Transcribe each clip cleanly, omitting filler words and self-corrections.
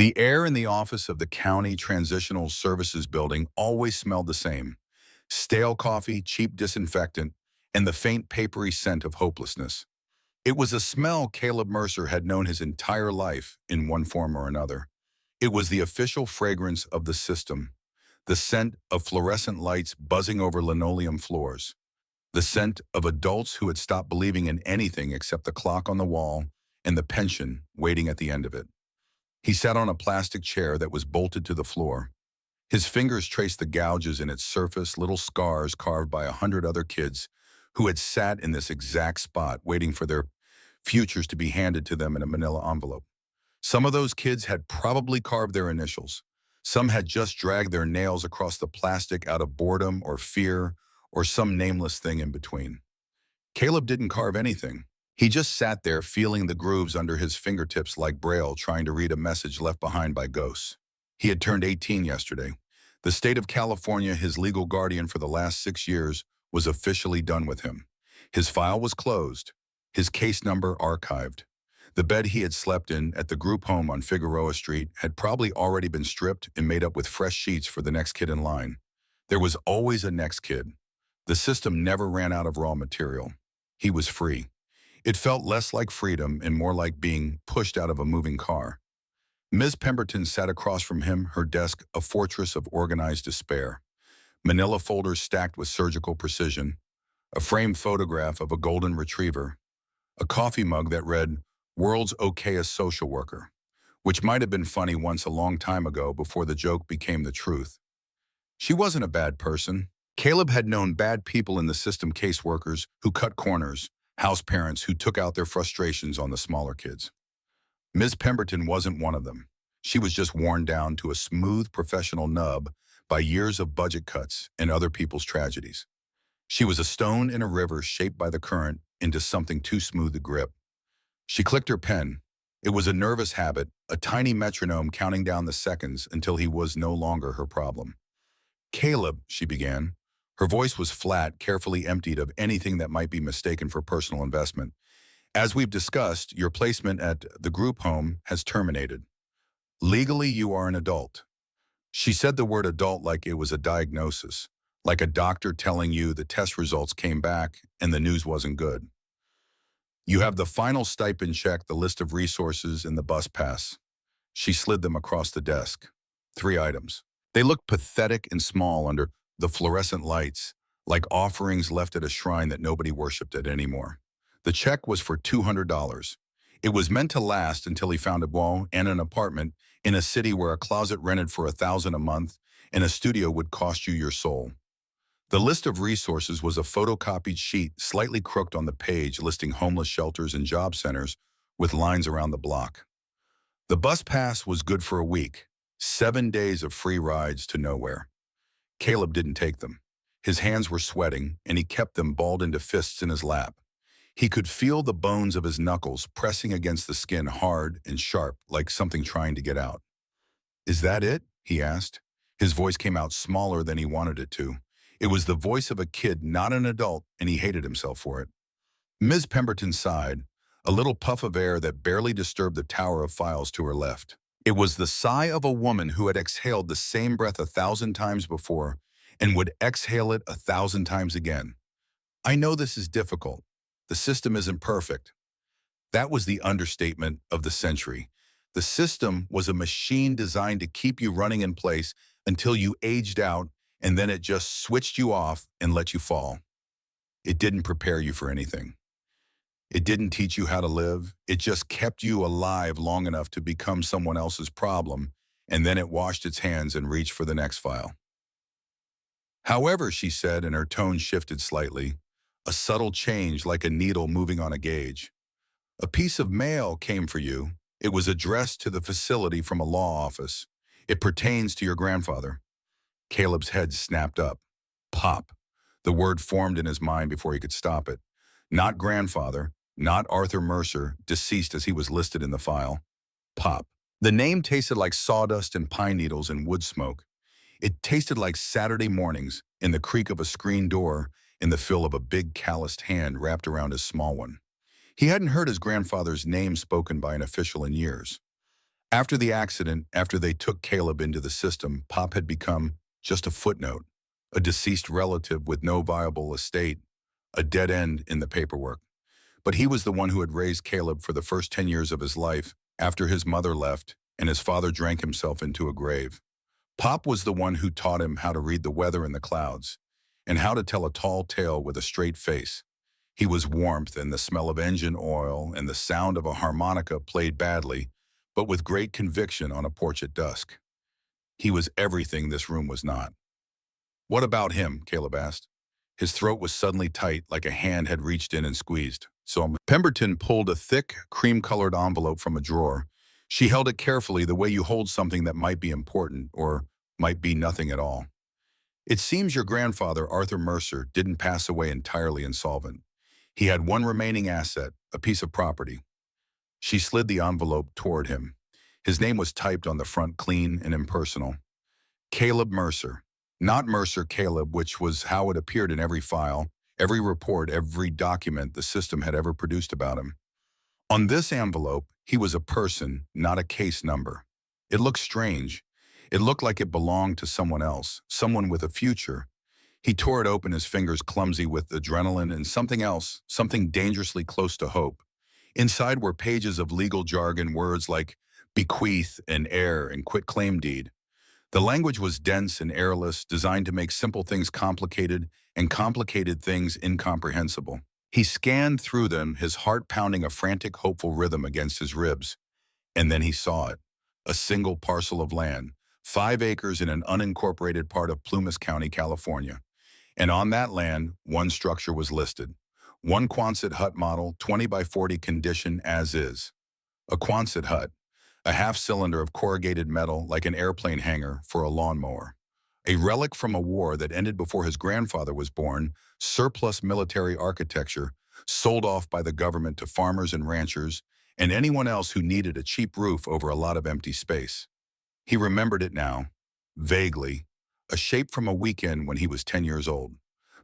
The air in the office of the County Transitional Services Building always smelled the same: stale coffee, cheap disinfectant, and the faint papery scent of hopelessness. It was a smell Caleb Mercer had known his entire life in one form or another. It was the official fragrance of the system, the scent of fluorescent lights buzzing over linoleum floors, the scent of adults who had stopped believing in anything except the clock on the wall and the pension waiting at the end of it. He sat on a plastic chair that was bolted to the floor. His fingers traced the gouges in its surface, little scars carved by 100 other kids who had sat in this exact spot waiting for their futures to be handed to them in a manila envelope. Some of those kids had probably carved their initials. Some had just dragged their nails across the plastic out of boredom or fear or some nameless thing in between. Caleb didn't carve anything. He just sat there feeling the grooves under his fingertips like Braille trying to read a message left behind by ghosts. He had turned 18 yesterday. The state of California, his legal guardian for the last 6 years, was officially done with him. His file was closed, his case number archived. The bed he had slept in at the group home on Figueroa Street had probably already been stripped and made up with fresh sheets for the next kid in line. There was always a next kid. The system never ran out of raw material. He was free. It felt less like freedom and more like being pushed out of a moving car. Ms. Pemberton sat across from him, her desk a fortress of organized despair. Manila folders stacked with surgical precision, a framed photograph of a golden retriever, a coffee mug that read, "World's okayest social worker," which might have been funny once a long time ago before the joke became the truth. She wasn't a bad person. Caleb had known bad people in the system: caseworkers who cut corners, house parents who took out their frustrations on the smaller kids. Ms. Pemberton wasn't one of them. She was just worn down to a smooth professional nub by years of budget cuts and other people's tragedies. She was a stone in a river shaped by the current into something too smooth to grip. She clicked her pen. It was a nervous habit, a tiny metronome counting down the seconds until he was no longer her problem. "Caleb," she began. Her voice was flat, carefully emptied of anything that might be mistaken for personal investment. "As we've discussed, your placement at the group home has terminated. Legally, you are an adult." She said the word adult like it was a diagnosis, like a doctor telling you the test results came back and the news wasn't good. "You have the final stipend check, the list of resources, and the bus pass." She slid them across the desk. 3 items. They looked pathetic and small under the fluorescent lights, like offerings left at a shrine that nobody worshipped at anymore. The check was for $200. It was meant to last until he found a boy and an apartment in a city where a closet rented for $1,000 a month and a studio would cost you your soul. The list of resources was a photocopied sheet slightly crooked on the page listing homeless shelters and job centers with lines around the block. The bus pass was good for a week, 7 days of free rides to nowhere. Caleb didn't take them. His hands were sweating, and he kept them balled into fists in his lap. He could feel the bones of his knuckles pressing against the skin hard and sharp, like something trying to get out. "Is that it?" he asked. His voice came out smaller than he wanted it to. It was the voice of a kid, not an adult, and he hated himself for it. Ms. Pemberton sighed, a little puff of air that barely disturbed the tower of files to her left. It was the sigh of a woman who had exhaled the same breath 1,000 times before and would exhale it 1,000 times again. "I know this is difficult. The system isn't perfect." That was the understatement of the century. The system was a machine designed to keep you running in place until you aged out, and then it just switched you off and let you fall. It didn't prepare you for anything. It didn't teach you how to live. It just kept you alive long enough to become someone else's problem, and then it washed its hands and reached for the next file. "However," she said, and her tone shifted slightly, a subtle change like a needle moving on a gauge. "A piece of mail came for you. It was addressed to the facility from a law office. It pertains to your grandfather." Caleb's head snapped up. Pop. The word formed in his mind before he could stop it. Not grandfather, not Arthur Mercer, deceased as he was listed in the file. Pop. The name tasted like sawdust and pine needles and wood smoke. It tasted like Saturday mornings in the creak of a screen door and the feel of a big calloused hand wrapped around his small one. He hadn't heard his grandfather's name spoken by an official in years. After the accident, after they took Caleb into the system, Pop had become just a footnote, a deceased relative with no viable estate, a dead end in the paperwork. But he was the one who had raised Caleb for the first 10 years of his life after his mother left and his father drank himself into a grave. Pop was the one who taught him how to read the weather in the clouds and how to tell a tall tale with a straight face. He was warmth and the smell of engine oil and the sound of a harmonica played badly, but with great conviction on a porch at dusk. He was everything this room was not. "What about him?" Caleb asked. His throat was suddenly tight, like a hand had reached in and squeezed. So Pemberton pulled a thick, cream-colored envelope from a drawer. She held it carefully, the way you hold something that might be important, or might be nothing at all. "It seems your grandfather, Arthur Mercer, didn't pass away entirely insolvent. He had one remaining asset, a piece of property." She slid the envelope toward him. His name was typed on the front, clean and impersonal. Caleb Mercer. Not Mercer Caleb, which was how it appeared in every file, every report, every document the system had ever produced about him. On this envelope, he was a person, not a case number. It looked strange. It looked like it belonged to someone else, someone with a future. He tore it open, his fingers clumsy with adrenaline, and something else, something dangerously close to hope. Inside were pages of legal jargon, words like bequeath and heir and quitclaim deed. The language was dense and airless, designed to make simple things complicated and complicated things incomprehensible. He scanned through them, his heart pounding a frantic, hopeful rhythm against his ribs. And then he saw it. A single parcel of land, 5 acres in an unincorporated part of Plumas County, California. And on that land, one structure was listed. One Quonset hut model, 20 by 40 condition as is. A Quonset hut, a half-cylinder of corrugated metal like an airplane hangar for a lawnmower. A relic from a war that ended before his grandfather was born, surplus military architecture, sold off by the government to farmers and ranchers, and anyone else who needed a cheap roof over a lot of empty space. He remembered it now, vaguely, a shape from a weekend when he was 10 years old.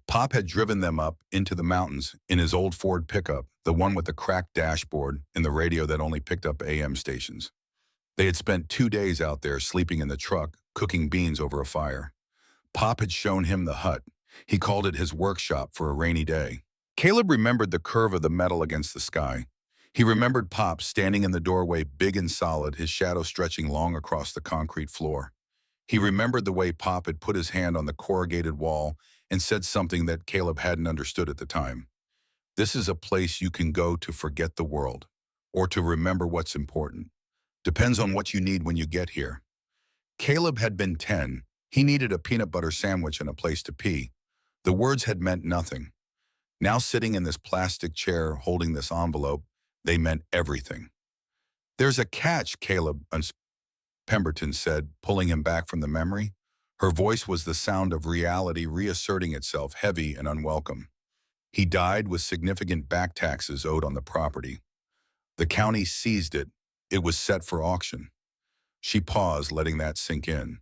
Pop had driven them up into the mountains in his old Ford pickup, the one with the cracked dashboard and the radio that only picked up AM stations. They had spent 2 days out there sleeping in the truck, cooking beans over a fire. Pop had shown him the hut. He called it his workshop for a rainy day. Caleb remembered the curve of the metal against the sky. He remembered Pop standing in the doorway, big and solid, his shadow stretching long across the concrete floor. He remembered the way Pop had put his hand on the corrugated wall and said something that Caleb hadn't understood at the time. "This is a place you can go to forget the world, or to remember what's important. Depends on what you need when you get here." Caleb had been 10. He needed a peanut butter sandwich and a place to pee. The words had meant nothing. Now sitting in this plastic chair holding this envelope, they meant everything. "There's a catch," Pemberton said, pulling him back from the memory. Her voice was the sound of reality reasserting itself, heavy and unwelcome. "He died with significant back taxes owed on the property. The county seized it. It was set for auction." She paused, letting that sink in.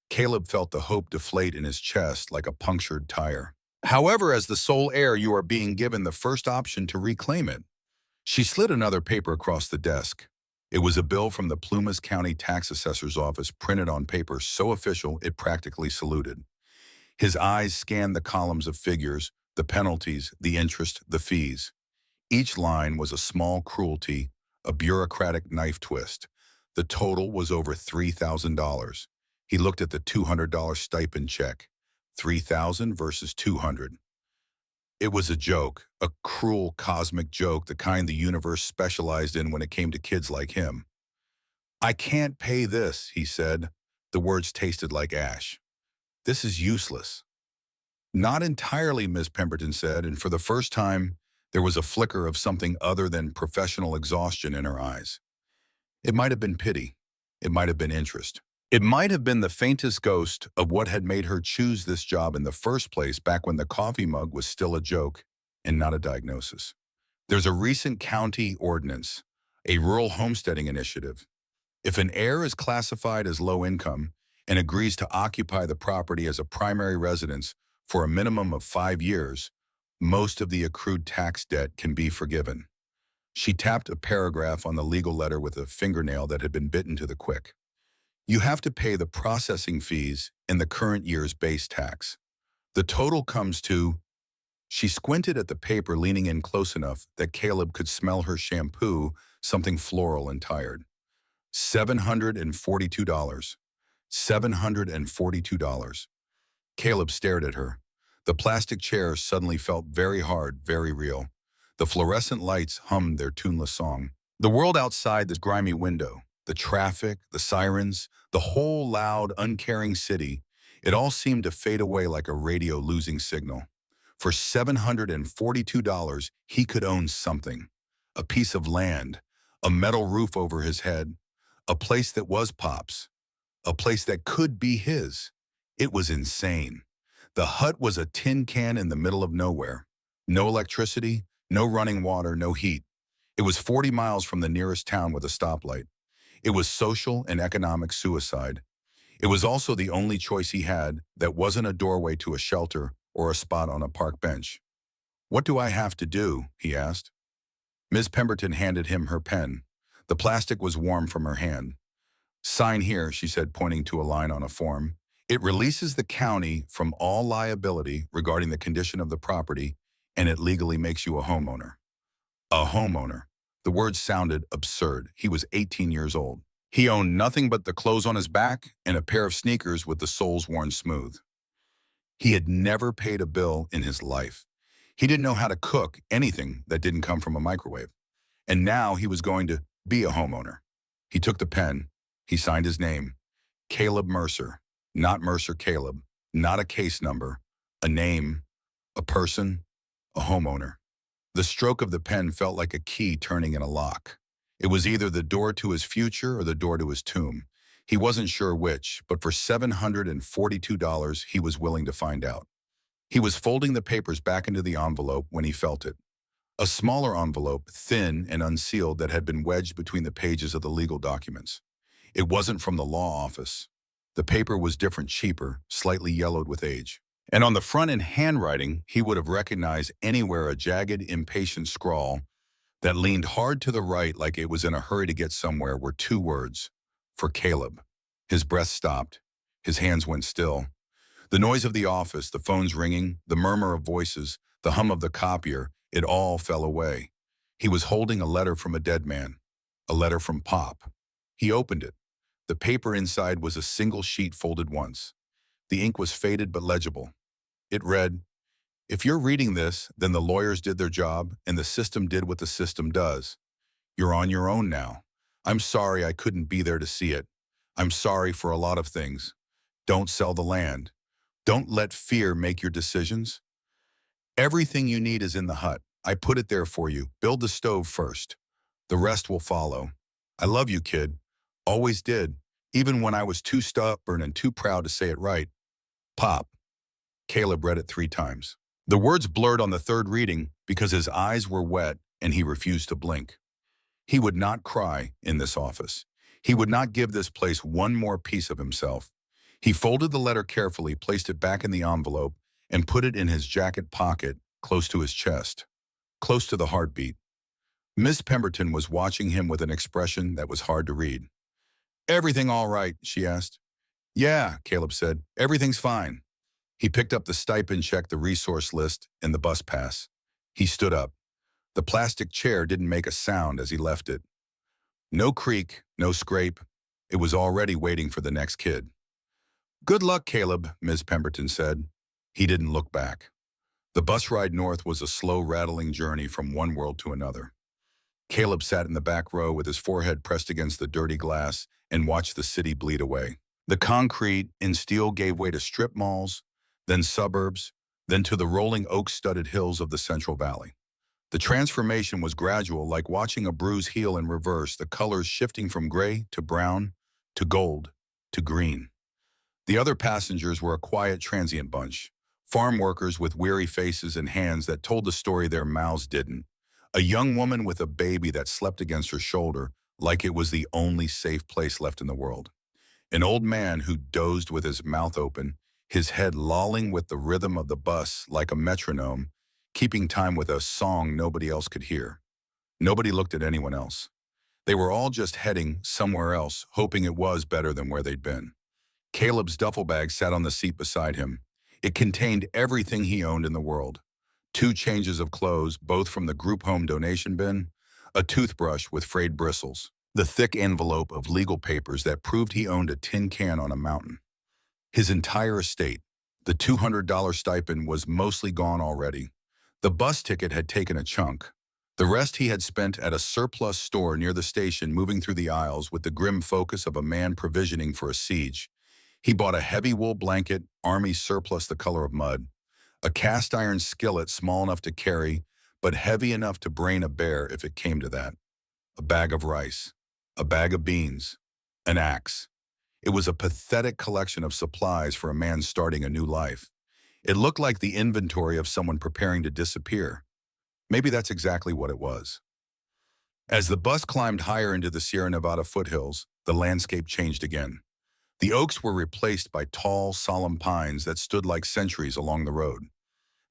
Caleb felt the hope deflate in his chest like a punctured tire. "However, as the sole heir, you are being given the first option to reclaim it." She slid another paper across the desk. It was a bill from the Plumas County Tax Assessor's Office, printed on paper so official it practically saluted. His eyes scanned the columns of figures, the penalties, the interest, the fees. Each line was a small cruelty, a bureaucratic knife twist. The total was over $3,000. He looked at the $200 stipend check. 3,000 versus 200. It was a joke, a cruel cosmic joke, the kind the universe specialized in when it came to kids like him. "I can't pay this," he said. The words tasted like ash. "This is useless." "Not entirely," Ms. Pemberton said, and for the first time, there was a flicker of something other than professional exhaustion in her eyes. It might have been pity. It might have been interest. It might have been the faintest ghost of what had made her choose this job in the first place, back when the coffee mug was still a joke and not a diagnosis. "There's a recent county ordinance, a rural homesteading initiative. If an heir is classified as low income and agrees to occupy the property as a primary residence for a minimum of 5 years, most of the accrued tax debt can be forgiven." She tapped a paragraph on the legal letter with a fingernail that had been bitten to the quick. You have to pay the processing fees and the current year's base tax. The total comes to... She squinted at the paper, leaning in close enough that Caleb could smell her shampoo, something floral and tired. $742. $742. Caleb stared at her. The plastic chair suddenly felt very hard, very real. The fluorescent lights hummed their tuneless song. The world outside this grimy window, the traffic, the sirens, the whole loud, uncaring city, it all seemed to fade away like a radio losing signal. For $742, he could own something. A piece of land, a metal roof over his head, a place that was Pop's, a place that could be his. It was insane. The hut was a tin can in the middle of nowhere. No electricity, no running water, no heat. It was 40 miles from the nearest town with a stoplight. It was social and economic suicide. It was also the only choice he had that wasn't a doorway to a shelter or a spot on a park bench. What do I have to do? He asked. Ms. Pemberton handed him her pen. The plastic was warm from her hand. Sign here, she said, pointing to a line on a form. It releases the county from all liability regarding the condition of the property, and it legally makes you a homeowner. A homeowner. The word sounded absurd. He was 18 years old. He owned nothing but the clothes on his back and a pair of sneakers with the soles worn smooth. He had never paid a bill in his life. He didn't know how to cook anything that didn't come from a microwave. And now he was going to be a homeowner. He took the pen. He signed his name. Caleb Mercer. Not Mercer Caleb. Not a case number. A name. A person. A homeowner. The stroke of the pen felt like a key turning in a lock. It was either the door to his future or the door to his tomb. He wasn't sure which, but for $742, he was willing to find out. He was folding the papers back into the envelope when he felt it. A smaller envelope, thin and unsealed, that had been wedged between the pages of the legal documents. It wasn't from the law office. The paper was different, cheaper, slightly yellowed with age. And on the front, in handwriting, he would have recognized anywhere a jagged, impatient scrawl that leaned hard to the right like it was in a hurry to get somewhere, were two words: for Caleb. His breath stopped. His hands went still. The noise of the office, the phones ringing, the murmur of voices, the hum of the copier, it all fell away. He was holding a letter from a dead man. A letter from Pop. He opened it. The paper inside was a single sheet folded once. The ink was faded but legible. It read, "If you're reading this, then the lawyers did their job and the system did what the system does. You're on your own now. I'm sorry I couldn't be there to see it. I'm sorry for a lot of things. Don't sell the land. Don't let fear make your decisions. Everything you need is in the hut. I put it there for you. Build the stove first. The rest will follow. I love you, kid. Always did, even when I was too stubborn and too proud to say it right. Pop." Caleb read it 3 times. The words blurred on the third reading because his eyes were wet and he refused to blink. He would not cry in this office. He would not give this place one more piece of himself. He folded the letter carefully, placed it back in the envelope, and put it in his jacket pocket, close to his chest, close to the heartbeat. Miss Pemberton was watching him with an expression that was hard to read. "Everything all right?" she asked. "Yeah," Caleb said. "Everything's fine." He picked up the stipend check, the resource list, and the bus pass. He stood up. The plastic chair didn't make a sound as he left it. No creak, no scrape. It was already waiting for the next kid. "Good luck, Caleb," Ms. Pemberton said. He didn't look back. The bus ride north was a slow, rattling journey from one world to another. Caleb sat in the back row with his forehead pressed against the dirty glass and watched the city bleed away. The concrete and steel gave way to strip malls, then suburbs, then to the rolling oak-studded hills of the Central Valley. The transformation was gradual, like watching a bruise heal in reverse, the colors shifting from gray to brown to gold to green. The other passengers were a quiet, transient bunch, farm workers with weary faces and hands that told the story their mouths didn't. A young woman with a baby that slept against her shoulder like it was the only safe place left in the world. An old man who dozed with his mouth open, his head lolling with the rhythm of the bus like a metronome, keeping time with a song nobody else could hear. Nobody looked at anyone else. They were all just heading somewhere else, hoping it was better than where they'd been. Caleb's duffel bag sat on the seat beside him. It contained everything he owned in the world. 2 changes of clothes, both from the group home donation bin, a toothbrush with frayed bristles, the thick envelope of legal papers that proved he owned a tin can on a mountain. His entire estate, the $200 stipend, was mostly gone already. The bus ticket had taken a chunk. The rest he had spent at a surplus store near the station, moving through the aisles with the grim focus of a man provisioning for a siege. He bought a heavy wool blanket, army surplus the color of mud, a cast iron skillet small enough to carry, but heavy enough to brain a bear if it came to that, a bag of rice, a bag of beans, an axe. It was a pathetic collection of supplies for a man starting a new life. It looked like the inventory of someone preparing to disappear. Maybe that's exactly what it was. As the bus climbed higher into the Sierra Nevada foothills, the landscape changed again. The oaks were replaced by tall, solemn pines that stood like sentries along the road.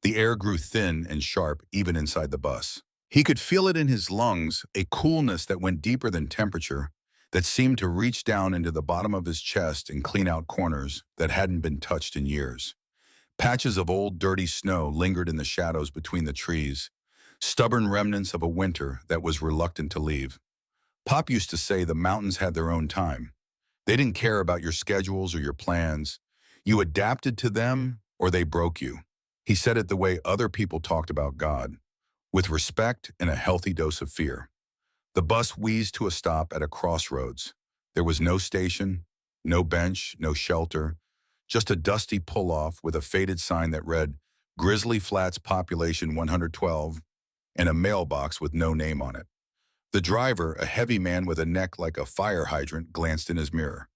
The air grew thin and sharp even inside the bus. He could feel it in his lungs, a coolness that went deeper than temperature, that seemed to reach down into the bottom of his chest and clean out corners that hadn't been touched in years. Patches of old, dirty snow lingered in the shadows between the trees, stubborn remnants of a winter that was reluctant to leave. Pop used to say the mountains had their own time. They didn't care about your schedules or your plans. You adapted to them or they broke you. He said it the way other people talked about God, with respect and a healthy dose of fear. The bus wheezed to a stop at a crossroads. There was no station, no bench, no shelter, just a dusty pull-off with a faded sign that read, Grizzly Flats Population 112, and a mailbox with no name on it. The driver, a heavy man with a neck like a fire hydrant, glanced in his mirror.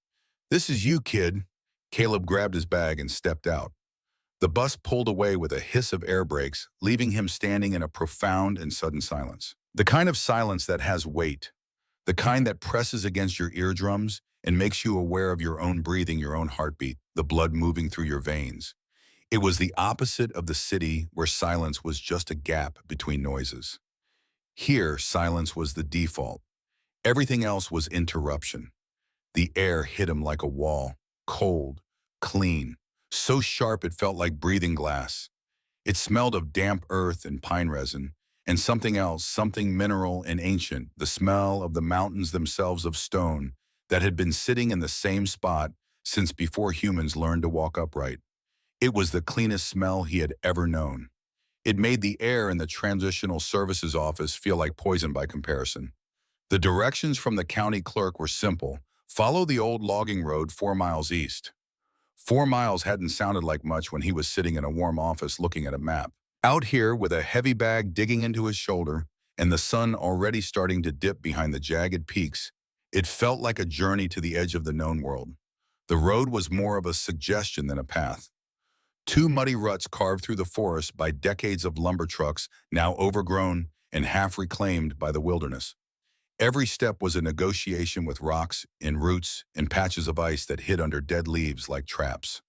"This is you, kid." Caleb grabbed his bag and stepped out. The bus pulled away with a hiss of air brakes, leaving him standing in a profound and sudden silence. The kind of silence that has weight, the kind that presses against your eardrums and makes you aware of your own breathing, your own heartbeat, the blood moving through your veins. It was the opposite of the city where silence was just a gap between noises. Here, silence was the default. Everything else was interruption. The air hit him like a wall, cold, clean, so sharp it felt like breathing glass. It smelled of damp earth and pine resin, and something else, something mineral and ancient, the smell of the mountains themselves of stone that had been sitting in the same spot since before humans learned to walk upright. It was the cleanest smell he had ever known. It made the air in the Transitional Services office feel like poison by comparison. The directions from the county clerk were simple. Follow the old logging road 4 miles east. 4 miles hadn't sounded like much when he was sitting in a warm office looking at a map. Out here, with a heavy bag digging into his shoulder and the sun already starting to dip behind the jagged peaks, it felt like a journey to the edge of the known world. The road was more of a suggestion than a path. 2 muddy ruts carved through the forest by decades of lumber trucks, now overgrown and half reclaimed by the wilderness. Every step was a negotiation with rocks and roots and patches of ice that hid under dead leaves like traps.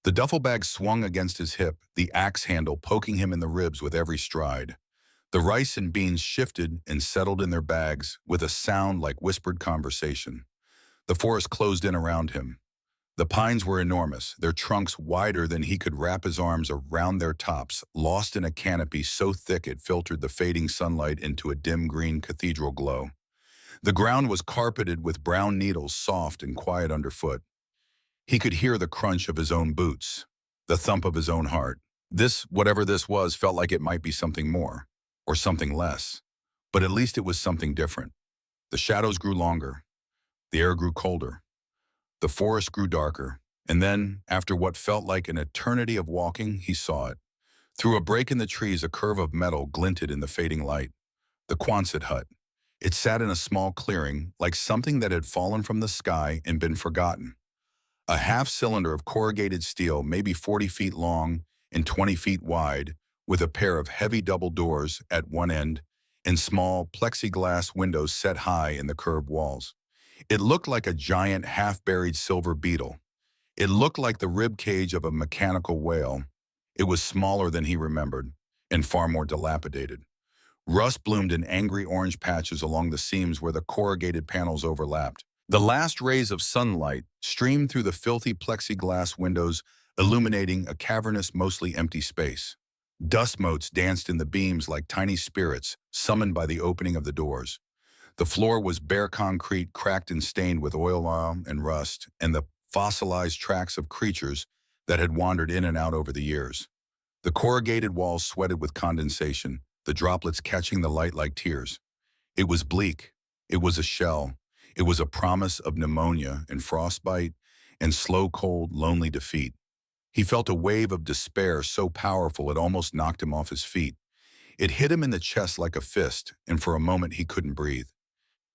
The duffel bag swung against his hip, the axe handle poking him in the ribs with every stride. The rice and beans shifted and settled in their bags with a sound like whispered conversation. The forest closed in around him. The pines were enormous, their trunks wider than he could wrap his arms around their tops, lost in a canopy so thick it filtered the fading sunlight into a dim green cathedral glow. The ground was carpeted with brown needles, soft and quiet underfoot. He could hear the crunch of his own boots, the thump of his own heart. This, whatever this was, felt like it might be something more, or something less. But at least it was something different. The shadows grew longer. The air grew colder. The forest grew darker, and then, after what felt like an eternity of walking, he saw it. Through a break in the trees, a curve of metal glinted in the fading light. The Quonset hut. It sat in a small clearing, like something that had fallen from the sky and been forgotten. A half-cylinder of corrugated steel, maybe 40 feet long and 20 feet wide, with a pair of heavy double doors at one end and small plexiglass windows set high in the curved walls. It looked like a giant half-buried silver beetle. It looked like the rib cage of a mechanical whale. It was smaller than he remembered, and far more dilapidated. Rust bloomed in angry orange patches along the seams where the corrugated panels overlapped. The last rays of sunlight streamed through the filthy plexiglass windows, illuminating a cavernous, mostly empty space. Dust motes danced in the beams like tiny spirits, summoned by the opening of the doors. The floor was bare concrete, cracked and stained with oil and rust, and the fossilized tracks of creatures that had wandered in and out over the years. The corrugated walls sweated with condensation, the droplets catching the light like tears. It was bleak. It was a shell. It was a promise of pneumonia and frostbite and slow, cold, lonely defeat. He felt a wave of despair so powerful it almost knocked him off his feet. It hit him in the chest like a fist, and for a moment he couldn't breathe.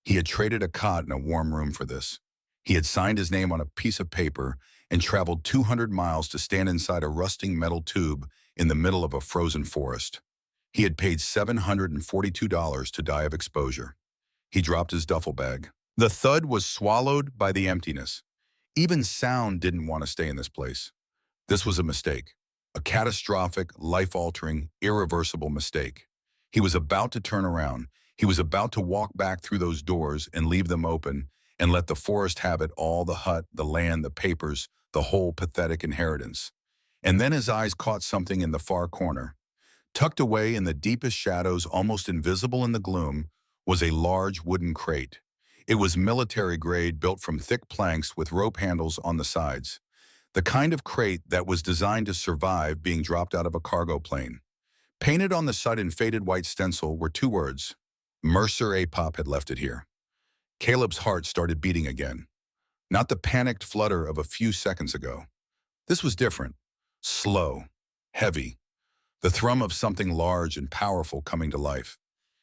He had traded a cot in a warm room for this. He had signed his name on a piece of paper and traveled 200 miles to stand inside a rusting metal tube in the middle of a frozen forest. He had paid $742 to die of exposure. He dropped his duffel bag. The thud was swallowed by the emptiness. Even sound didn't want to stay in this place. This was a mistake. A catastrophic, life-altering, irreversible mistake. He was about to turn around. He was about to walk back through those doors and leave them open and let the forest have it all, the hut, the land, the papers, the whole pathetic inheritance. And then his eyes caught something in the far corner. Tucked away in the deepest shadows, almost invisible in the gloom, was a large wooden crate. It was military grade, built from thick planks with rope handles on the sides. The kind of crate that was designed to survive being dropped out of a cargo plane. Painted on the side in faded white stencil were two words. Mercer A. Pop had left it here. Caleb's heart started beating again. Not the panicked flutter of a few seconds ago. This was different. Slow. Heavy. The thrum of something large and powerful coming to life.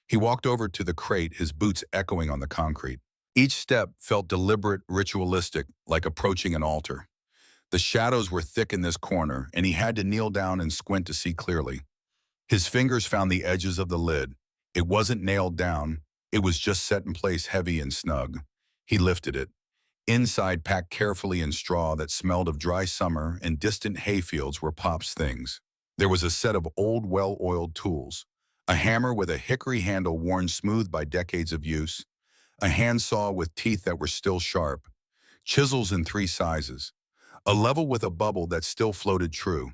He walked over to the crate, his boots echoing on the concrete. Each step felt deliberate, ritualistic, like approaching an altar. The shadows were thick in this corner, and he had to kneel down and squint to see clearly. His fingers found the edges of the lid. It wasn't nailed down. It was just set in place, heavy and snug. He lifted it. Inside, packed carefully in straw that smelled of dry summer and distant hayfields, were Pop's things. There was a set of old, well-oiled tools. A hammer with a hickory handle worn smooth by decades of use. A handsaw with teeth that were still sharp. Chisels in 3 sizes. A level with a bubble that still floated true.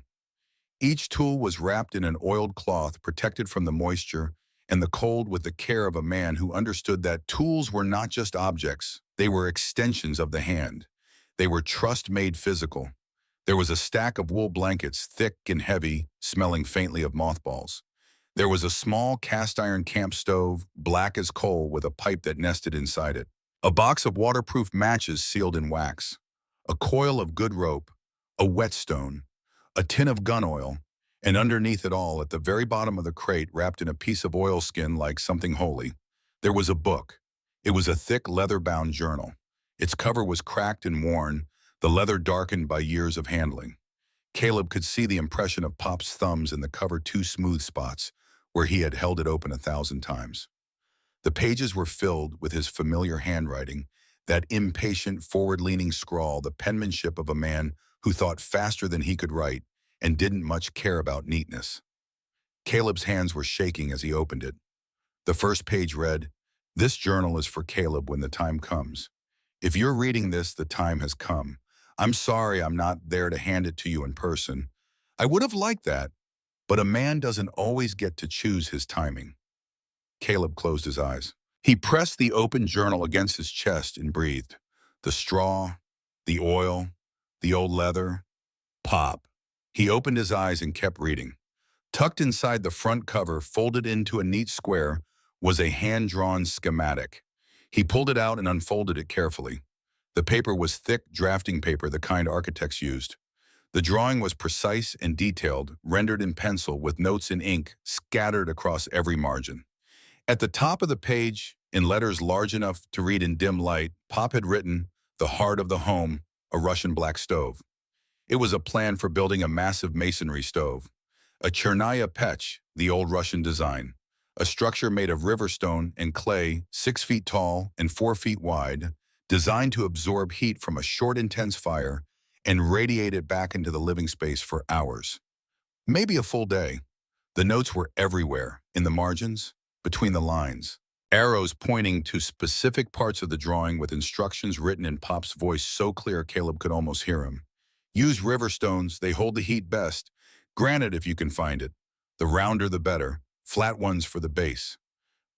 Each tool was wrapped in an oiled cloth, protected from the moisture and the cold with the care of a man who understood that tools were not just objects. They were extensions of the hand. They were trust made physical. There was a stack of wool blankets, thick and heavy, smelling faintly of mothballs. There was a small cast-iron camp stove, black as coal, with a pipe that nested inside it. A box of waterproof matches sealed in wax. A coil of good rope, a whetstone, a tin of gun oil, and underneath it all, at the very bottom of the crate, wrapped in a piece of oilskin like something holy, there was a book. It was a thick, leather-bound journal. Its cover was cracked and worn, the leather darkened by years of handling. Caleb could see the impression of Pop's thumbs in the cover, 2 smooth spots where he had held it open 1,000 times. The pages were filled with his familiar handwriting, that impatient, forward-leaning scrawl, the penmanship of a man who thought faster than he could write and didn't much care about neatness. Caleb's hands were shaking as he opened it. The first page read, "This journal is for Caleb when the time comes. If you're reading this, the time has come. I'm sorry I'm not there to hand it to you in person. I would have liked that, but a man doesn't always get to choose his timing." Caleb closed his eyes. He pressed the open journal against his chest and breathed. The straw, the oil, the old leather, Pop. He opened his eyes and kept reading. Tucked inside the front cover, folded into a neat square, was a hand-drawn schematic. He pulled it out and unfolded it carefully. The paper was thick drafting paper, the kind architects used. The drawing was precise and detailed, rendered in pencil with notes in ink scattered across every margin. At the top of the page, in letters large enough to read in dim light, Pop had written, "The heart of the home, a Russian black stove." It was a plan for building a massive masonry stove. A Chernaya pech, the old Russian design. A structure made of river stone and clay, 6 feet tall and 4 feet wide, designed to absorb heat from a short, intense fire and radiate it back into the living space for hours. Maybe a full day. The notes were everywhere, in the margins, between the lines. Arrows pointing to specific parts of the drawing with instructions written in Pop's voice so clear Caleb could almost hear him. Use river stones, they hold the heat best. Granite if you can find it. The rounder the better. Flat ones for the base.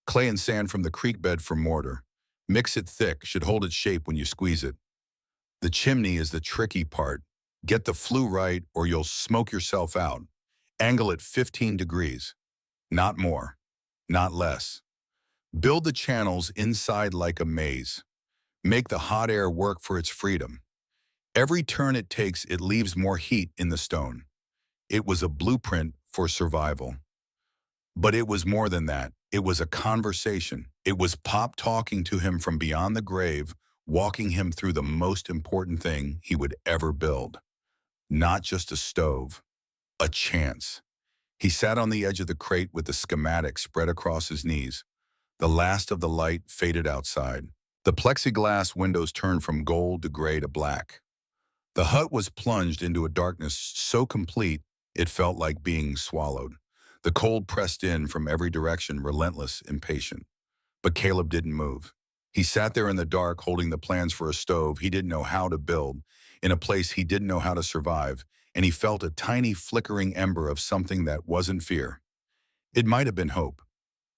Clay and sand from the creek bed for mortar. Mix it thick, should hold its shape when you squeeze it. The chimney is the tricky part. Get the flue right or you'll smoke yourself out. Angle it 15 degrees. Not more, not less. Build the channels inside like a maze. Make the hot air work for its freedom. Every turn it takes, it leaves more heat in the stone. It was a blueprint for survival. But it was more than that. It was a conversation. It was Pop talking to him from beyond the grave, walking him through the most important thing he would ever build. Not just a stove, a chance. He sat on the edge of the crate with the schematic spread across his knees. The last of the light faded outside. The plexiglass windows turned from gold to gray to black. The hut was plunged into a darkness so complete it felt like being swallowed. The cold pressed in from every direction, relentless, impatient. But Caleb didn't move. He sat there in the dark, holding the plans for a stove he didn't know how to build, in a place he didn't know how to survive, and he felt a tiny flickering ember of something that wasn't fear. It might have been hope.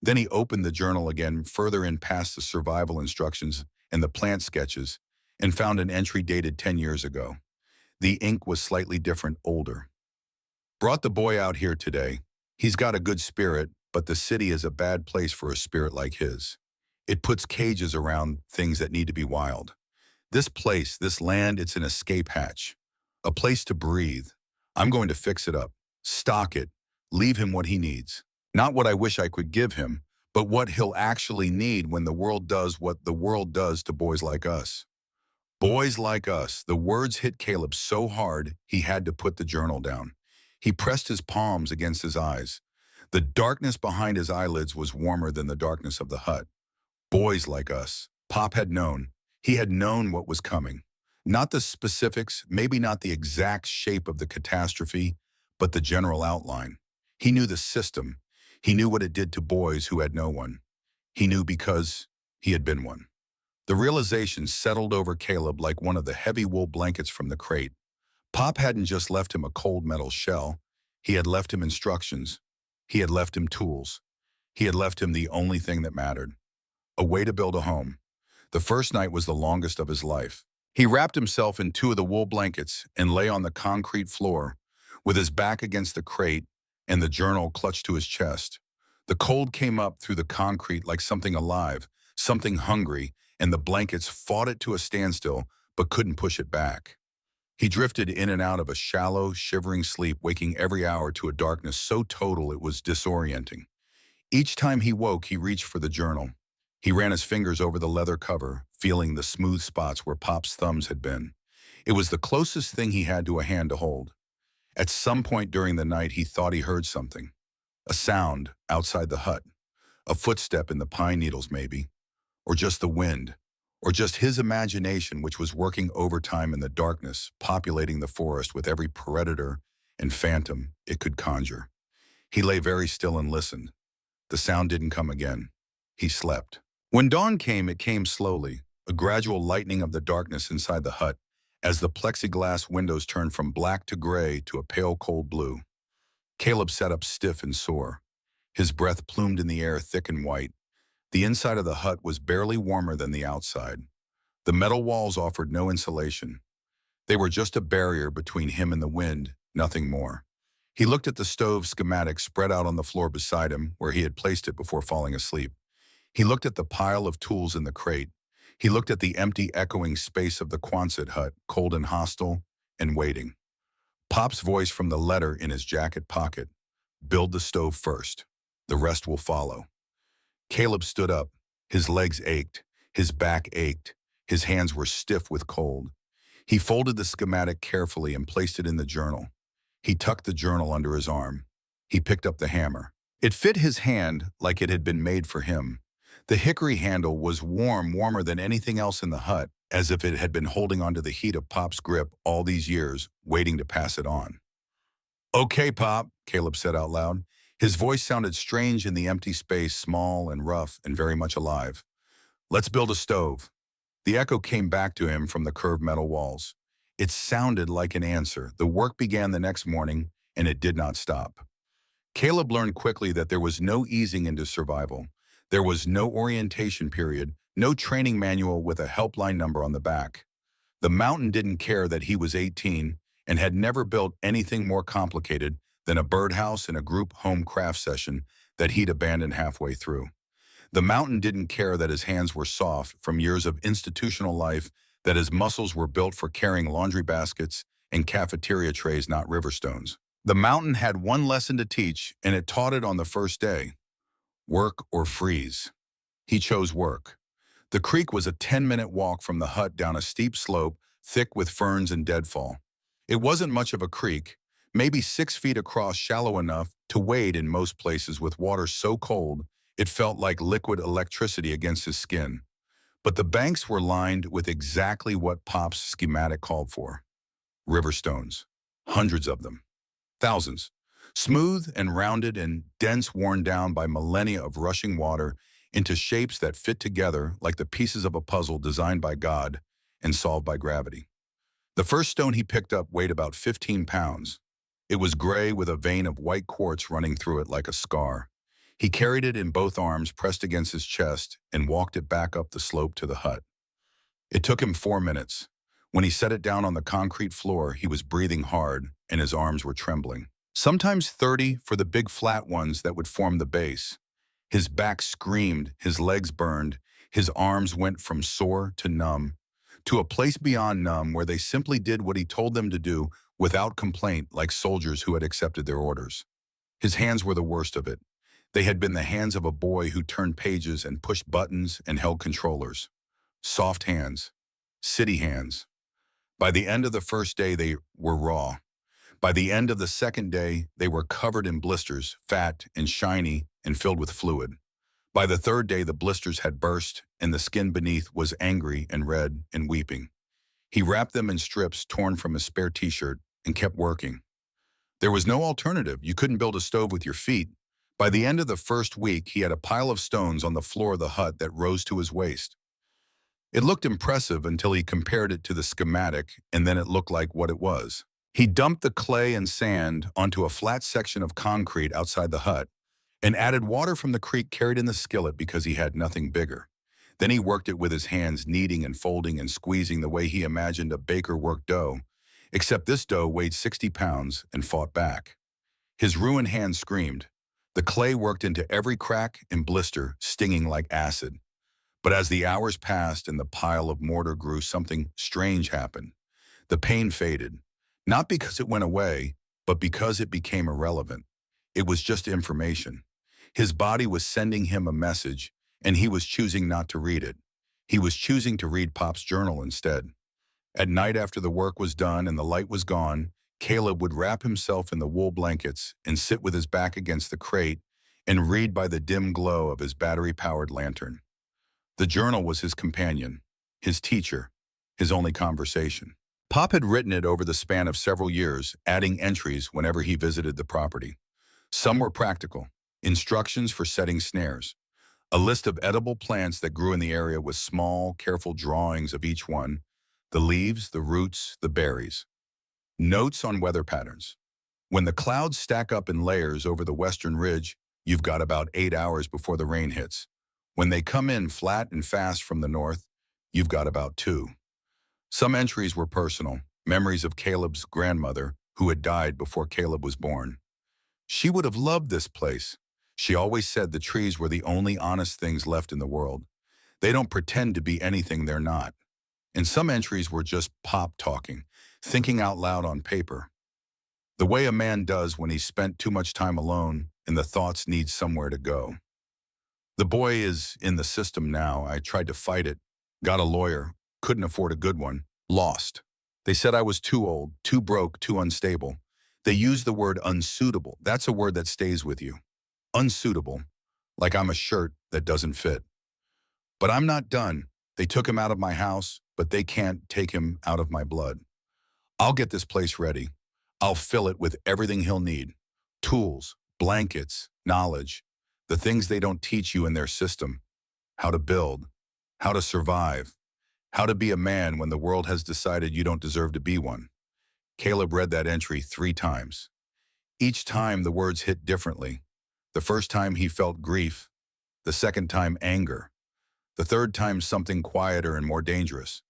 Then he opened the journal again, further in past the survival instructions and the plant sketches, and found an entry dated 10 years ago. The ink was slightly different, older. Brought the boy out here today. He's got a good spirit, but the city is a bad place for a spirit like his. It puts cages around things that need to be wild. This place, this land, it's an escape hatch. A place to breathe. I'm going to fix it up, stock it, leave him what he needs. Not what I wish I could give him, but what he'll actually need when the world does what the world does to boys like us. Boys like us. The words hit Caleb so hard he had to put the journal down. He pressed his palms against his eyes. The darkness behind his eyelids was warmer than the darkness of the hut. Boys like us. Pop had known. He had known what was coming. Not the specifics, maybe not the exact shape of the catastrophe, but the general outline. He knew the system. He knew what it did to boys who had no one. He knew because he had been one. The realization settled over Caleb like one of the heavy wool blankets from the crate. Pop hadn't just left him a cold metal shell. He had left him instructions. He had left him tools. He had left him the only thing that mattered. A way to build a home. The first night was the longest of his life. He wrapped himself in 2 of the wool blankets and lay on the concrete floor, with his back against the crate and the journal clutched to his chest. The cold came up through the concrete like something alive, something hungry, and the blankets fought it to a standstill but couldn't push it back. He drifted in and out of a shallow, shivering sleep, waking every hour to a darkness so total it was disorienting. Each time he woke, he reached for the journal. He ran his fingers over the leather cover, feeling the smooth spots where Pop's thumbs had been. It was the closest thing he had to a hand to hold. At some point during the night, he thought he heard something. A sound outside the hut. A footstep in the pine needles, maybe. Or just the wind. Or just his imagination, which was working overtime in the darkness, populating the forest with every predator and phantom it could conjure. He lay very still and listened. The sound didn't come again. He slept. When dawn came, it came slowly, a gradual lightening of the darkness inside the hut, as the plexiglass windows turned from black to gray to a pale cold blue. Caleb sat up stiff and sore. His breath plumed in the air, thick and white. The inside of the hut was barely warmer than the outside. The metal walls offered no insulation. They were just a barrier between him and the wind, nothing more. He looked at the stove schematic spread out on the floor beside him, where he had placed it before falling asleep. He looked at the pile of tools in the crate. He looked at the empty, echoing space of the Quonset hut, cold and hostile, and waiting. Pop's voice from the letter in his jacket pocket. Build the stove first. The rest will follow. Caleb stood up. His legs ached. His back ached. His hands were stiff with cold. He folded the schematic carefully and placed it in the journal. He tucked the journal under his arm. He picked up the hammer. It fit his hand like it had been made for him. The hickory handle was warm, warmer than anything else in the hut, as if it had been holding onto the heat of Pop's grip all these years, waiting to pass it on. "Okay, Pop," Caleb said out loud. His voice sounded strange in the empty space, small and rough and very much alive. "Let's build a stove." The echo came back to him from the curved metal walls. It sounded like an answer. The work began the next morning, and it did not stop. Caleb learned quickly that there was no easing into survival. There was no orientation period, no training manual with a helpline number on the back. The mountain didn't care that he was 18 and had never built anything more complicated than a birdhouse and a group home craft session that he'd abandoned halfway through. The mountain didn't care that his hands were soft from years of institutional life, that his muscles were built for carrying laundry baskets and cafeteria trays, not river stones. The mountain had one lesson to teach, and it taught it on the first day: work or freeze. He chose work. The creek was a 10-minute walk from the hut down a steep slope, thick with ferns and deadfall. It wasn't much of a creek, maybe 6 feet across, shallow enough to wade in most places, with water so cold it felt like liquid electricity against his skin. But the banks were lined with exactly what Pop's schematic called for: river stones. Hundreds of them. Thousands. Smooth and rounded and dense, worn down by millennia of rushing water into shapes that fit together like the pieces of a puzzle designed by God and solved by gravity. The first stone he picked up weighed about 15 pounds. It was gray with a vein of white quartz running through it like a scar. He carried it in both arms pressed against his chest and walked it back up the slope to the hut. It took him 4 minutes. When he set it down on the concrete floor, he was breathing hard and his arms were trembling. Sometimes 30 for the big flat ones that would form the base. His back screamed, his legs burned, his arms went from sore to numb, to a place beyond numb where they simply did what he told them to do without complaint, like soldiers who had accepted their orders. His hands were the worst of it. They had been the hands of a boy who turned pages and pushed buttons and held controllers. Soft hands. City hands. By the end of the first day, they were raw. By the end of the second day, they were covered in blisters, fat and shiny and filled with fluid. By the third day, the blisters had burst and the skin beneath was angry and red and weeping. He wrapped them in strips torn from his spare t-shirt and kept working. There was no alternative. You couldn't build a stove with your feet. By the end of the first week, he had a pile of stones on the floor of the hut that rose to his waist. It looked impressive until he compared it to the schematic, and then it looked like what it was. He dumped the clay and sand onto a flat section of concrete outside the hut and added water from the creek carried in the skillet because he had nothing bigger. Then he worked it with his hands, kneading and folding and squeezing the way he imagined a baker worked dough, except this dough weighed 60 pounds and fought back. His ruined hands screamed. The clay worked into every crack and blister, stinging like acid. But as the hours passed and the pile of mortar grew, something strange happened. The pain faded, not because it went away, but because it became irrelevant. It was just information. His body was sending him a message, and he was choosing not to read it. He was choosing to read Pop's journal instead. At night, after the work was done and the light was gone, Caleb would wrap himself in the wool blankets and sit with his back against the crate and read by the dim glow of his battery-powered lantern. The journal was his companion, his teacher, his only conversation. Pop had written it over the span of several years, adding entries whenever he visited the property. Some were practical, instructions for setting snares, a list of edible plants that grew in the area with small, careful drawings of each one, the leaves, the roots, the berries. Notes on weather patterns. When the clouds stack up in layers over the western ridge, you've got about 8 hours before the rain hits. When they come in flat and fast from the north, you've got about 2. Some entries were personal, memories of Caleb's grandmother, who had died before Caleb was born. She would have loved this place. She always said the trees were the only honest things left in the world. They don't pretend to be anything they're not. And some entries were just Pop talking, thinking out loud on paper. The way a man does when he's spent too much time alone and the thoughts need somewhere to go. The boy is in the system now. I tried to fight it, got a lawyer, couldn't afford a good one, lost. They said I was too old, too broke, too unstable. They used the word unsuitable. That's a word that stays with you. Unsuitable, like I'm a shirt that doesn't fit. But I'm not done. They took him out of my house, but they can't take him out of my blood. I'll get this place ready. I'll fill it with everything he'll need. Tools, Blankets, knowledge, the things they don't teach you in their system, how to build, how to survive, how to be a man when the world has decided you don't deserve to be one. Caleb read that entry 3 times. Each time the words hit differently. The first time he felt grief, the second time anger, the third time something quieter and more dangerous.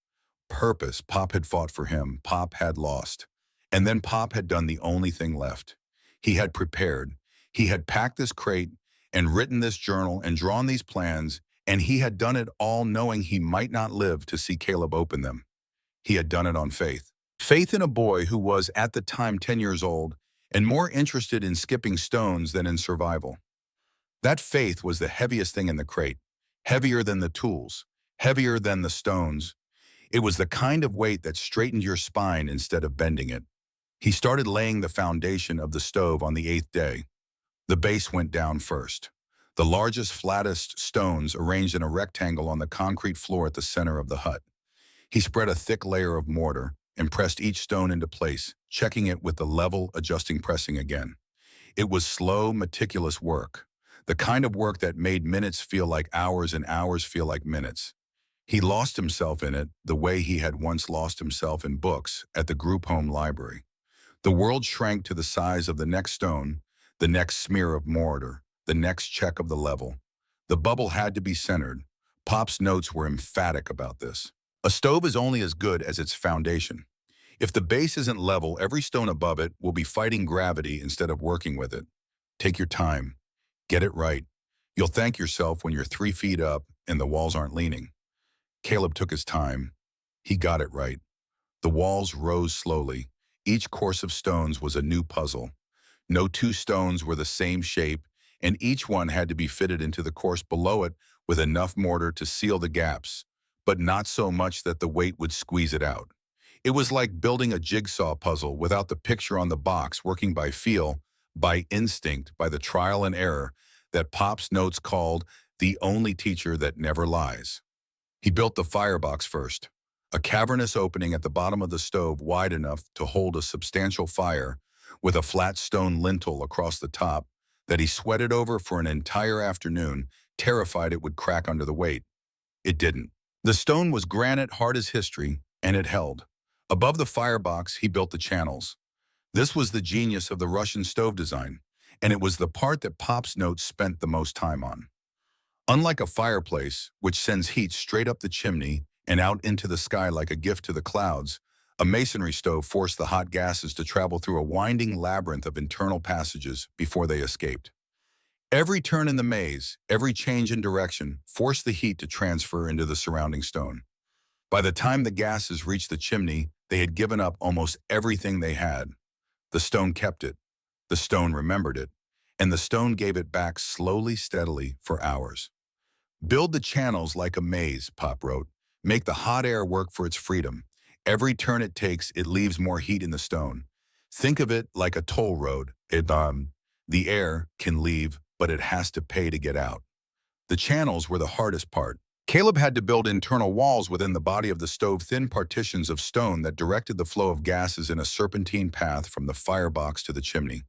Purpose. Pop had fought for him. Pop had lost. And then Pop had done the only thing left. He had prepared. He had packed this crate and written this journal and drawn these plans, and he had done it all knowing he might not live to see Caleb open them. He had done it on faith. Faith in a boy who was, at the time, 10 years old and more interested in skipping stones than in survival. That faith was the heaviest thing in the crate, heavier than the tools, heavier than the stones. It was the kind of weight that straightened your spine instead of bending it. He started laying the foundation of the stove on the 8th day. The base went down first. The largest, flattest stones arranged in a rectangle on the concrete floor at the center of the hut. He spread a thick layer of mortar and pressed each stone into place, checking it with the level, adjusting, pressing again. It was slow, meticulous work, the kind of work that made minutes feel like hours and hours feel like minutes. He lost himself in it the way he had once lost himself in books at the group home library. The world shrank to the size of the next stone, the next smear of mortar, the next check of the level. The bubble had to be centered. Pop's notes were emphatic about this. A stove is only as good as its foundation. If the base isn't level, every stone above it will be fighting gravity instead of working with it. Take your time. Get it right. You'll thank yourself when you're 3 feet up and the walls aren't leaning. Caleb took his time. He got it right. The walls rose slowly. Each course of stones was a new puzzle. No 2 stones were the same shape, and each one had to be fitted into the course below it with enough mortar to seal the gaps, but not so much that the weight would squeeze it out. It was like building a jigsaw puzzle without the picture on the box, working by feel, by instinct, by the trial and error that Pop's notes called the only teacher that never lies. He built the firebox first, a cavernous opening at the bottom of the stove wide enough to hold a substantial fire with a flat stone lintel across the top that he sweated over for an entire afternoon, terrified it would crack under the weight. It didn't. The stone was granite, hard as history, and it held. Above the firebox, he built the channels. This was the genius of the Russian stove design, and it was the part that Pop's notes spent the most time on. Unlike a fireplace, which sends heat straight up the chimney and out into the sky like a gift to the clouds, a masonry stove forced the hot gases to travel through a winding labyrinth of internal passages before they escaped. Every turn in the maze, every change in direction, forced the heat to transfer into the surrounding stone. By the time the gases reached the chimney, they had given up almost everything they had. The stone kept it, the stone remembered it, and the stone gave it back slowly, steadily, for hours. Build the channels like a maze, Pop wrote. Make the hot air work for its freedom. Every turn it takes, it leaves more heat in the stone. Think of it like a toll road. The air can leave, but it has to pay to get out. The channels were the hardest part. Caleb had to build internal walls within the body of the stove, thin partitions of stone that directed the flow of gases in a serpentine path from the firebox to the chimney.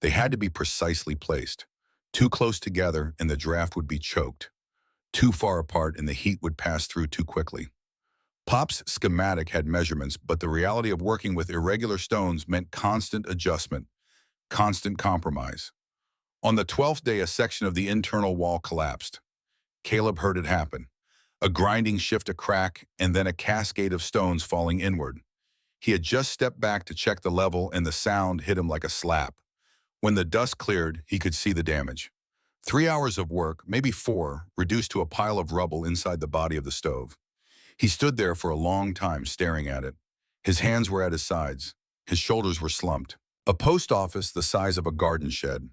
They had to be precisely placed. Too close together and the draft would be choked. Too far apart and the heat would pass through too quickly. Pop's schematic had measurements, but the reality of working with irregular stones meant constant adjustment, constant compromise. On the 12th day, a section of the internal wall collapsed. Caleb heard it happen. A grinding shift, a crack, and then a cascade of stones falling inward. He had just stepped back to check the level, and the sound hit him like a slap. When the dust cleared, he could see the damage. 3 hours of work, maybe 4, reduced to a pile of rubble inside the body of the stove. He stood there for a long time staring at it. His hands were at his sides. His shoulders were slumped. A post office the size of a garden shed.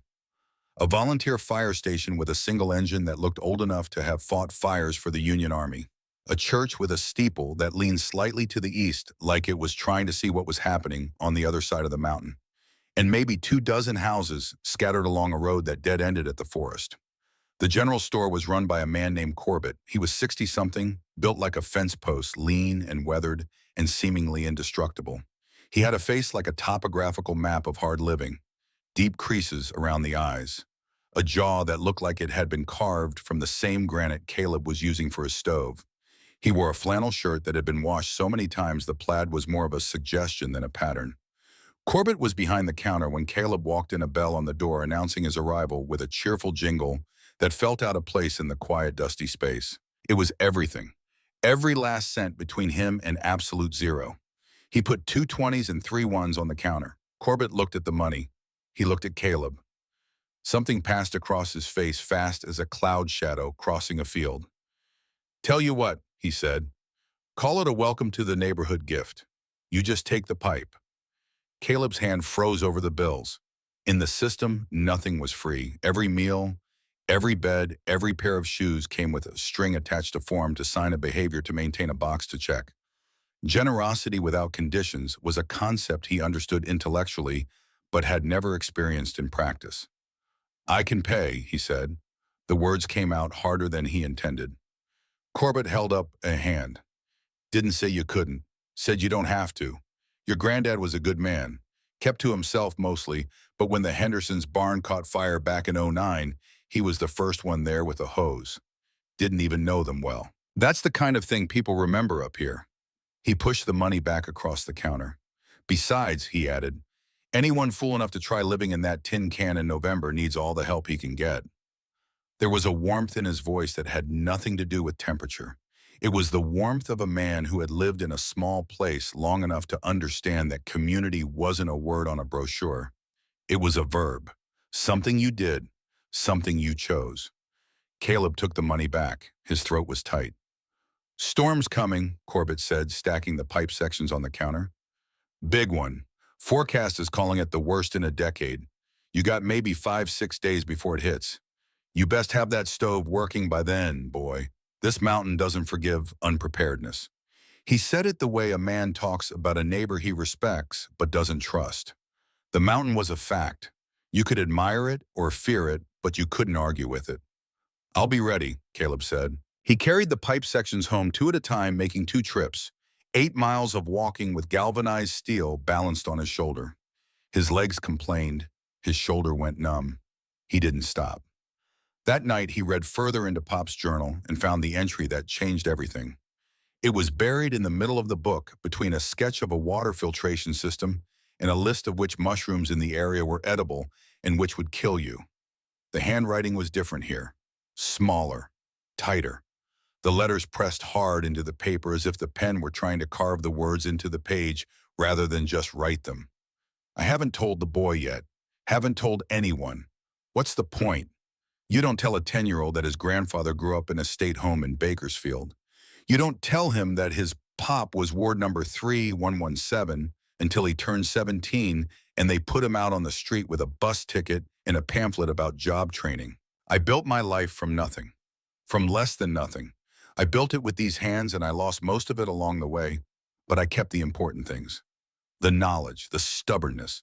A volunteer fire station with a single engine that looked old enough to have fought fires for the Union Army. A church with a steeple that leaned slightly to the east like it was trying to see what was happening on the other side of the mountain. And maybe 24 houses scattered along a road that dead-ended at the forest. The general store was run by a man named Corbett. He was 60-something, built like a fence post, lean and weathered, and seemingly indestructible. He had a face like a topographical map of hard living. deep creases around the eyes, a jaw that looked like it had been carved from the same granite Caleb was using for his stove. He wore a flannel shirt that had been washed so many times the plaid was more of a suggestion than a pattern. Corbett was behind the counter when Caleb walked in, a bell on the door announcing his arrival with a cheerful jingle that felt out of place in the quiet, dusty space. It was everything. Every last cent between him and absolute zero. He put two 20s and three ones on the counter. Corbett looked at the money. He looked at Caleb. Something passed across his face fast as a cloud shadow crossing a field. "Tell you what," he said. "Call it a welcome to the neighborhood gift. You just take the pipe." Caleb's hand froze over the bills. In the system, nothing was free. Every meal, every bed, every pair of shoes came with a string attached to form to sign a behavior to maintain a box to check. Generosity without conditions was a concept he understood intellectually but had never experienced in practice. "I can pay," he said. The words came out harder than he intended. Corbett held up a hand. "Didn't say you couldn't. Said you don't have to. Your granddad was a good man. Kept to himself mostly, but when the Hendersons' barn caught fire back in '09, he was the first one there with a hose. Didn't even know them well. That's the kind of thing people remember up here." He pushed the money back across the counter. "Besides," he added, "anyone fool enough to try living in that tin can in November needs all the help he can get." There was a warmth in his voice that had nothing to do with temperature. It was the warmth of a man who had lived in a small place long enough to understand that community wasn't a word on a brochure. It was a verb. Something you did, something you chose. Caleb took the money back. His throat was tight. "Storm's coming," Corbett said, stacking the pipe sections on the counter. "Big one. Forecast is calling it the worst in a decade. You got maybe 5, 6 days before it hits. You best have that stove working by then, boy. This mountain doesn't forgive unpreparedness." He said it the way a man talks about a neighbor he respects but doesn't trust. The mountain was a fact. You could admire it or fear it, but you couldn't argue with it. "I'll be ready," Caleb said. He carried the pipe sections home two at a time, making 2 trips, 8 miles of walking with galvanized steel balanced on his shoulder. His legs complained. His shoulder went numb. He didn't stop. That night, he read further into Pop's journal and found the entry that changed everything. It was buried in the middle of the book between a sketch of a water filtration system and a list of which mushrooms in the area were edible and which would kill you. The handwriting was different here. Smaller. Tighter. The letters pressed hard into the paper as if the pen were trying to carve the words into the page rather than just write them. "I haven't told the boy yet. Haven't told anyone. What's the point? You don't tell a 10-year-old that his grandfather grew up in a state home in Bakersfield. You don't tell him that his pop was ward number 3117 until he turned 17 and they put him out on the street with a bus ticket and a pamphlet about job training. I built my life from nothing. From less than nothing. I built it with these hands and I lost most of it along the way, but I kept the important things. The knowledge, the stubbornness,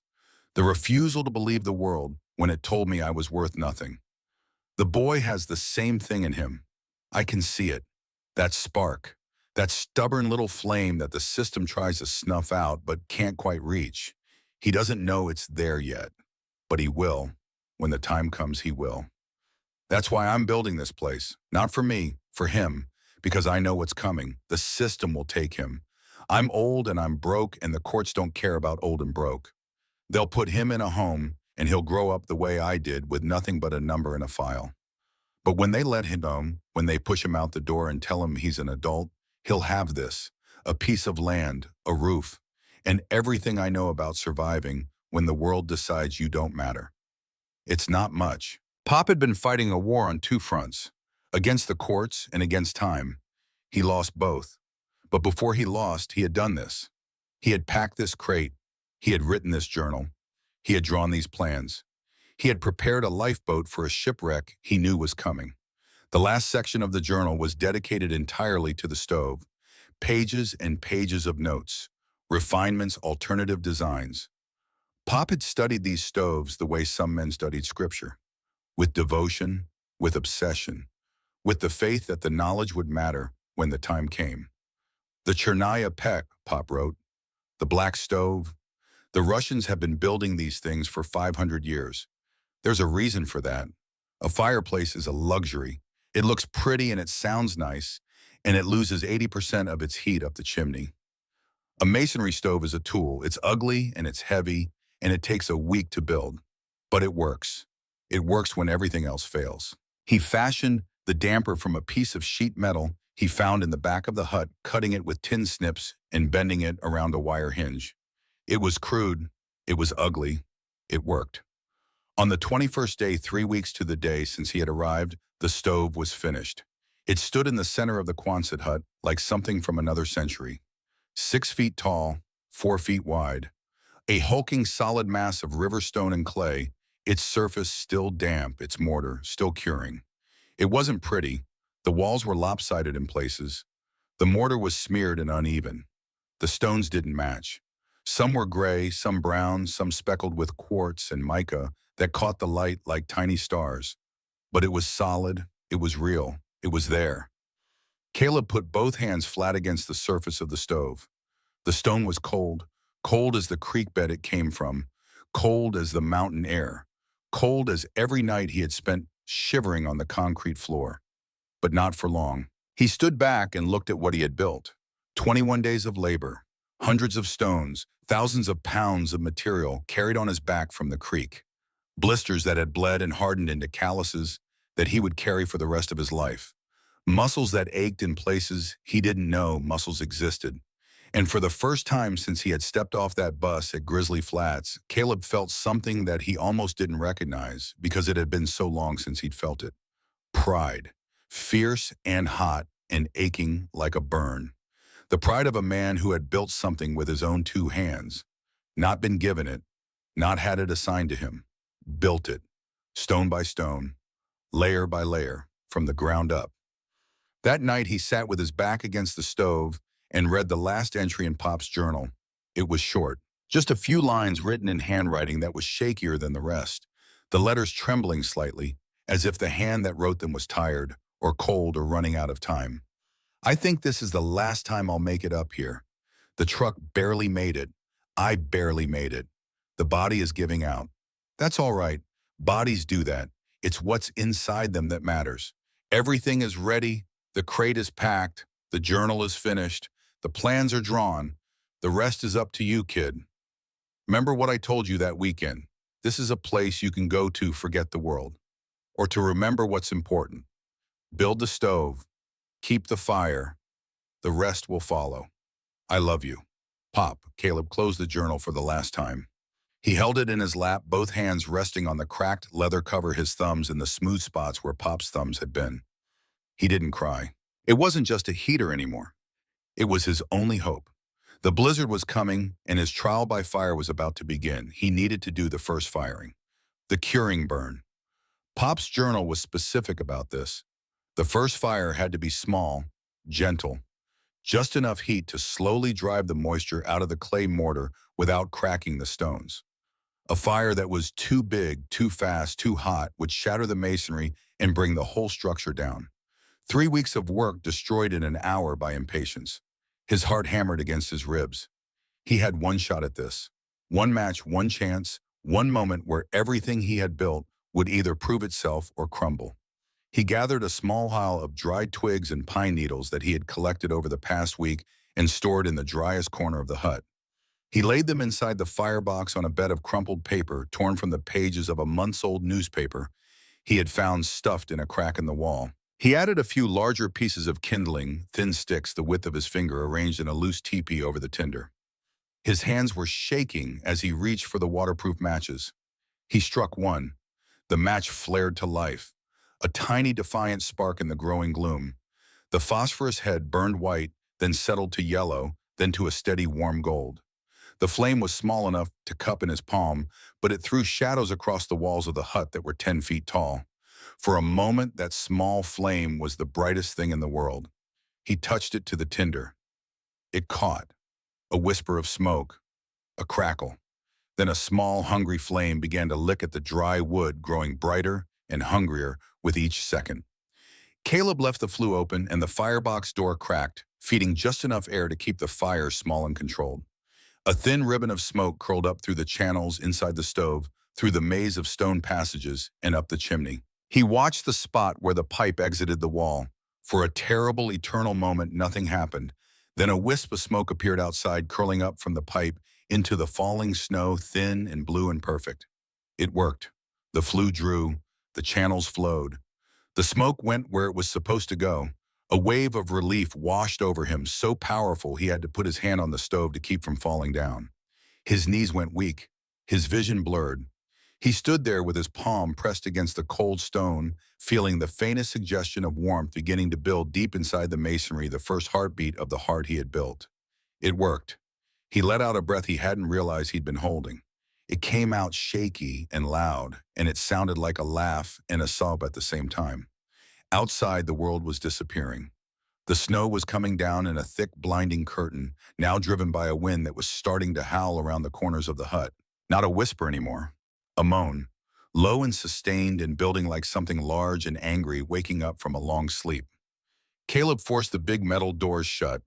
the refusal to believe the world when it told me I was worth nothing. The boy has the same thing in him. I can see it. That spark, that stubborn little flame that the system tries to snuff out but can't quite reach. He doesn't know it's there yet, but he will. When the time comes, he will. That's why I'm building this place. Not for me, for him, because I know what's coming. The system will take him. I'm old and I'm broke, and the courts don't care about old and broke. They'll put him in a home, and he'll grow up the way I did with nothing but a number and a file. But when they let him home, when they push him out the door and tell him he's an adult, he'll have this, a piece of land, a roof, and everything I know about surviving when the world decides you don't matter. It's not much. Pop had been fighting a war on 2 fronts, against the courts and against time. He lost both. But before he lost, he had done this. He had packed this crate. He had written this journal. He had drawn these plans. He had prepared a lifeboat for a shipwreck he knew was coming. The last section of the journal was dedicated entirely to the stove. Pages and pages of notes, refinements, alternative designs. Pop had studied these stoves the way some men studied scripture, with devotion, with obsession, with the faith that the knowledge would matter when the time came. The Chernaya Peck, Pop wrote, the black stove, The Russians have been building these things for 500 years. There's a reason for that. A fireplace is a luxury. It looks pretty and it sounds nice, and it loses 80% of its heat up the chimney. A masonry stove is a tool. It's ugly and it's heavy, and it takes a week to build. But it works. It works when everything else fails. He fashioned the damper from a piece of sheet metal he found in the back of the hut, cutting it with tin snips and bending it around a wire hinge. It was crude. It was ugly. It worked. On the 21st day, 3 weeks to the day since he had arrived, the stove was finished. It stood in the center of the Quonset hut like something from another century. 6 feet tall, 4 feet wide. A hulking solid mass of river stone and clay, its surface still damp, its mortar still curing. It wasn't pretty. The walls were lopsided in places. The mortar was smeared and uneven. The stones didn't match. Some were gray, some brown, some speckled with quartz and mica that caught the light like tiny stars. But it was solid, it was real, it was there. Caleb put both hands flat against the surface of the stove. The stone was cold, cold as the creek bed it came from, cold as the mountain air, cold as every night he had spent shivering on the concrete floor. But not for long. He stood back and looked at what he had built. 21 days of labor, hundreds of stones, thousands of pounds of material carried on his back from the creek. Blisters that had bled and hardened into calluses that he would carry for the rest of his life. Muscles that ached in places he didn't know muscles existed. And for the first time since he had stepped off that bus at Grizzly Flats, Caleb felt something that he almost didn't recognize because it had been so long since he'd felt it. Pride. Fierce and hot and aching like a burn. The pride of a man who had built something with his own 2 hands. Not been given it. Not had it assigned to him. Built it. Stone by stone. Layer by layer. From the ground up. That night he sat with his back against the stove and read the last entry in Pop's journal. It was short. Just a few lines written in handwriting that was shakier than the rest. The letters trembling slightly, as if the hand that wrote them was tired, or cold, or running out of time. I think this is the last time I'll make it up here. The truck barely made it. I barely made it. The body is giving out. That's all right. Bodies do that. It's what's inside them that matters. Everything is ready. The crate is packed. The journal is finished. The plans are drawn. The rest is up to you, kid. Remember what I told you that weekend. This is a place you can go to forget the world, or to remember what's important. Build the stove. Keep the fire. The rest will follow. I love you. Pop. Caleb closed the journal for the last time. He held it in his lap, both hands resting on the cracked leather cover, his thumbs in the smooth spots where Pop's thumbs had been. He didn't cry. It wasn't just a heater anymore. It was his only hope. The blizzard was coming, and his trial by fire was about to begin. He needed to do the first firing. The curing burn. Pop's journal was specific about this. The first fire had to be small, gentle, just enough heat to slowly drive the moisture out of the clay mortar without cracking the stones. A fire that was too big, too fast, too hot would shatter the masonry and bring the whole structure down. 3 weeks of work destroyed in an hour by impatience. His heart hammered against his ribs. He had one shot at this. One match, one chance, one moment where everything he had built would either prove itself or crumble. He gathered a small pile of dried twigs and pine needles that he had collected over the past week and stored in the driest corner of the hut. He laid them inside the firebox on a bed of crumpled paper torn from the pages of a months-old newspaper he had found stuffed in a crack in the wall. He added a few larger pieces of kindling, thin sticks the width of his finger arranged in a loose teepee over the tinder. His hands were shaking as he reached for the waterproof matches. He struck one. The match flared to life. A tiny defiant spark in the growing gloom. The phosphorus head burned white, then settled to yellow, then to a steady warm gold. The flame was small enough to cup in his palm, but it threw shadows across the walls of the hut that were 10 feet tall. For a moment, that small flame was the brightest thing in the world. He touched it to the tinder. It caught. A whisper of smoke. A crackle. Then a small, hungry flame began to lick at the dry wood, growing brighter and hungrier with each second. Caleb left the flue open and the firebox door cracked, feeding just enough air to keep the fire small and controlled. A thin ribbon of smoke curled up through the channels inside the stove, through the maze of stone passages, and up the chimney. He watched the spot where the pipe exited the wall. For a terrible, eternal moment, nothing happened. Then a wisp of smoke appeared outside, curling up from the pipe into the falling snow, thin and blue and perfect. It worked. The flue drew. The channels flowed. The smoke went where it was supposed to go. A wave of relief washed over him, so powerful he had to put his hand on the stove to keep from falling down. His knees went weak. His vision blurred. He stood there with his palm pressed against the cold stone, feeling the faintest suggestion of warmth beginning to build deep inside the masonry, the first heartbeat of the heart he had built. It worked. He let out a breath he hadn't realized he'd been holding. It came out shaky and loud, and it sounded like a laugh and a sob at the same time. Outside, the world was disappearing. The snow was coming down in a thick, blinding curtain, now driven by a wind that was starting to howl around the corners of the hut. Not a whisper anymore. A moan, low and sustained and building like something large and angry waking up from a long sleep. Caleb forced the big metal doors shut.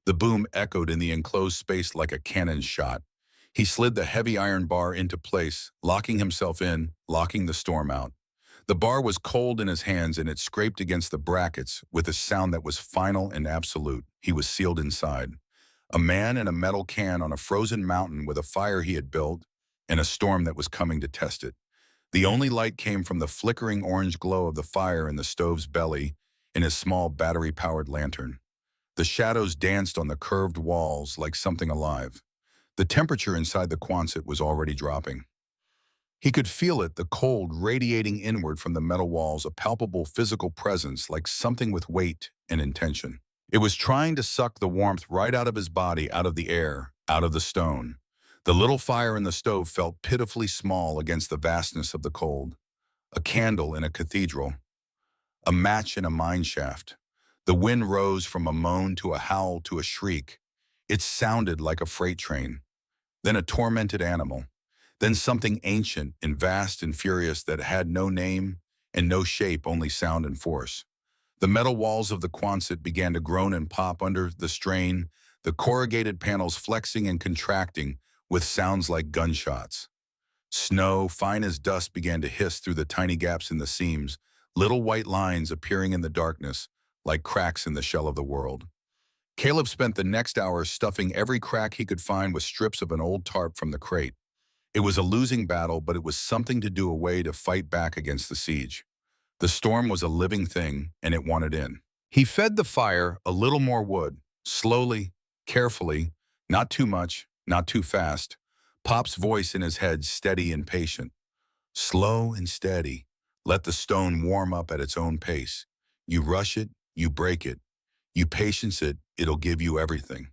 The boom echoed in the enclosed space like a cannon shot. He slid the heavy iron bar into place, locking himself in, locking the storm out. The bar was cold in his hands and it scraped against the brackets with a sound that was final and absolute. He was sealed inside. A man in a metal can on a frozen mountain with a fire he had built and a storm that was coming to test it. The only light came from the flickering orange glow of the fire in the stove's belly in his small battery-powered lantern. The shadows danced on the curved walls like something alive. The temperature inside the Quonset was already dropping. He could feel it, the cold radiating inward from the metal walls, a palpable physical presence like something with weight and intention. It was trying to suck the warmth right out of his body, out of the air, out of the stone. The little fire in the stove felt pitifully small against the vastness of the cold. A candle in a cathedral. A match in a mine shaft. The wind rose from a moan to a howl to a shriek. It sounded like a freight train. Then a tormented animal. Then something ancient and vast and furious that had no name and no shape, only sound and force. The metal walls of the Quonset began to groan and pop under the strain, the corrugated panels flexing and contracting with sounds like gunshots. Snow, fine as dust, began to hiss through the tiny gaps in the seams, little white lines appearing in the darkness like cracks in the shell of the world. Caleb spent the next hour stuffing every crack he could find with strips of an old tarp from the crate. It was a losing battle, but it was something to do, a way to fight back against the siege. The storm was a living thing, and it wanted in. He fed the fire a little more wood, slowly, carefully, not too much, not too fast. Pop's voice in his head steady and patient. Slow and steady. Let the stone warm up at its own pace. You rush it, you break it. You patience it, it'll give you everything.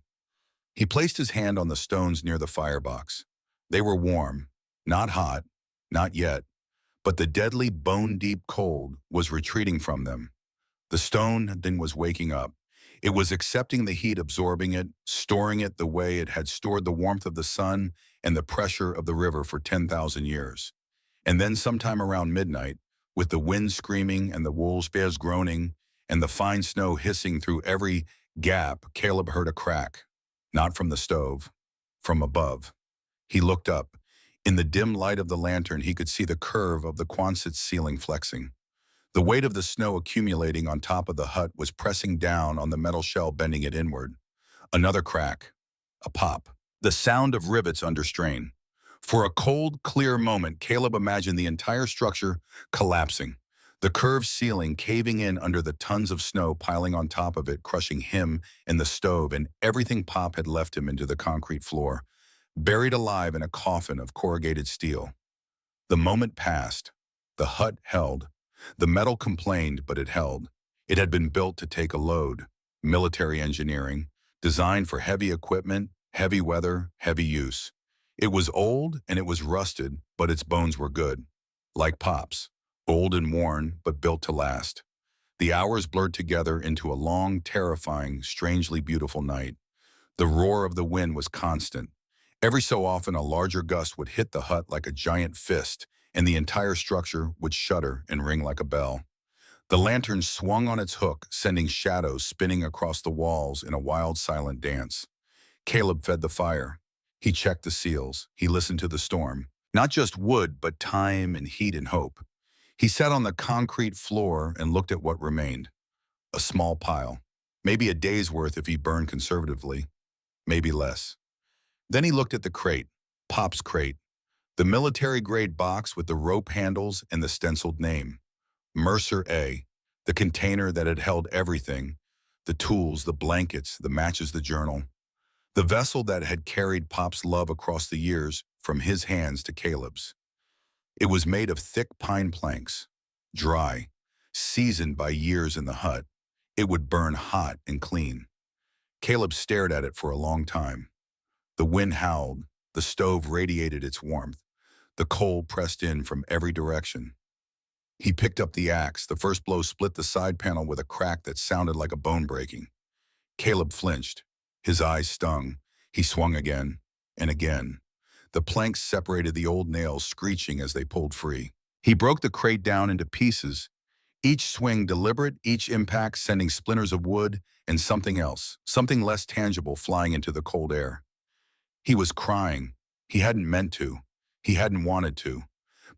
He placed his hand on the stones near the firebox. They were warm, not hot, not yet, but the deadly bone-deep cold was retreating from them. The stone then was waking up. It was accepting the heat, absorbing it, storing it the way it had stored the warmth of the sun and the pressure of the river for 10,000 years. And then sometime around midnight, with the wind screaming and the wolves' bears groaning and the fine snow hissing through every gap, Caleb heard a crack. Not from the stove, from above. He looked up. In the dim light of the lantern, he could see the curve of the Quonset's ceiling flexing. The weight of the snow accumulating on top of the hut was pressing down on the metal shell, bending it inward. Another crack. A pop. The sound of rivets under strain. For a cold, clear moment, Caleb imagined the entire structure collapsing. The curved ceiling caving in under the tons of snow piling on top of it, crushing him and the stove and everything Pop had left him into the concrete floor, buried alive in a coffin of corrugated steel. The moment passed. The hut held. The metal complained, but it held. It had been built to take a load. Military engineering, designed for heavy equipment, heavy weather, heavy use. It was old and it was rusted, but its bones were good. Like Pop's. Old and worn, but built to last. The hours blurred together into a long, terrifying, strangely beautiful night. The roar of the wind was constant. Every so often, a larger gust would hit the hut like a giant fist, and the entire structure would shudder and ring like a bell. The lantern swung on its hook, sending shadows spinning across the walls in a wild, silent dance. Caleb fed the fire. He checked the seals. He listened to the storm. Not just wood, but time and heat and hope. He sat on the concrete floor and looked at what remained. A small pile. Maybe a day's worth if he burned conservatively. Maybe less. Then he looked at the crate. Pop's crate. The military-grade box with the rope handles and the stenciled name. Mercer A. The container that had held everything. The tools, the blankets, the matches, the journal. The vessel that had carried Pop's love across the years from his hands to Caleb's. It was made of thick pine planks, dry, seasoned by years in the hut. It would burn hot and clean. Caleb stared at it for a long time. The wind howled. The stove radiated its warmth. The coal pressed in from every direction. He picked up the axe. The first blow split the side panel with a crack that sounded like a bone breaking. Caleb flinched. His eyes stung. He swung again and again. The planks separated the old nails, screeching as they pulled free. He broke the crate down into pieces, each swing deliberate, each impact sending splinters of wood and something else, something less tangible, flying into the cold air. He was crying. He hadn't meant to. He hadn't wanted to.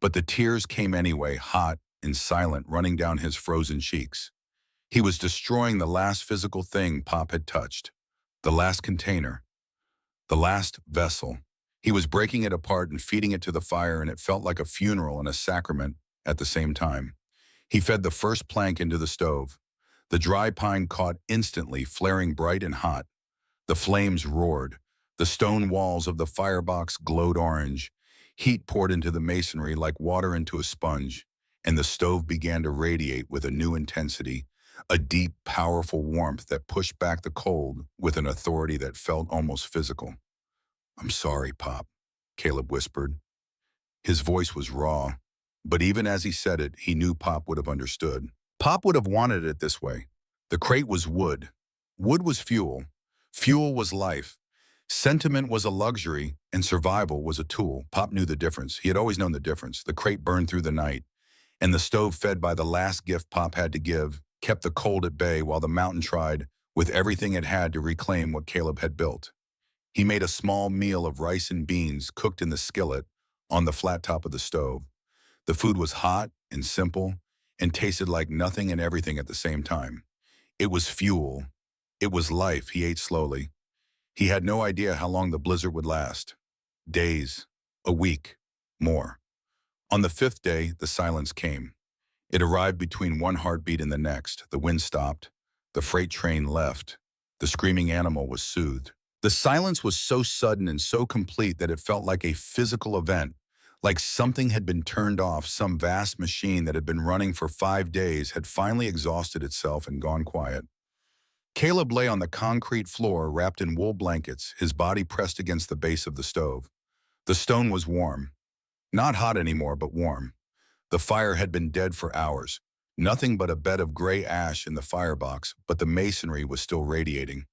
But the tears came anyway, hot and silent, running down his frozen cheeks. He was destroying the last physical thing Pop had touched. The last container. The last vessel. He was breaking it apart and feeding it to the fire, and it felt like a funeral and a sacrament at the same time. He fed the first plank into the stove. The dry pine caught instantly, flaring bright and hot. The flames roared. The stone walls of the firebox glowed orange. Heat poured into the masonry like water into a sponge, and the stove began to radiate with a new intensity, a deep, powerful warmth that pushed back the cold with an authority that felt almost physical. "I'm sorry, Pop," Caleb whispered. His voice was raw, but even as he said it, he knew Pop would have understood. Pop would have wanted it this way. The crate was wood. Wood was fuel. Fuel was life. Sentiment was a luxury, and survival was a tool. Pop knew the difference. He had always known the difference. The crate burned through the night, and the stove, fed by the last gift Pop had to give, kept the cold at bay while the mountain tried, with everything it had, to reclaim what Caleb had built. He made a small meal of rice and beans cooked in the skillet on the flat top of the stove. The food was hot and simple and tasted like nothing and everything at the same time. It was fuel. It was life. He ate slowly. He had no idea how long the blizzard would last. Days, a week, more. On the fifth day, the silence came. It arrived between one heartbeat and the next. The wind stopped. The freight train left. The screaming animal was soothed. The silence was so sudden and so complete that it felt like a physical event, like something had been turned off. Some vast machine that had been running for 5 days had finally exhausted itself and gone quiet. Caleb lay on the concrete floor, wrapped in wool blankets, his body pressed against the base of the stove. The stone was warm. Not hot anymore, but warm. The fire had been dead for hours. Nothing but a bed of gray ash in the firebox, but the masonry was still radiating,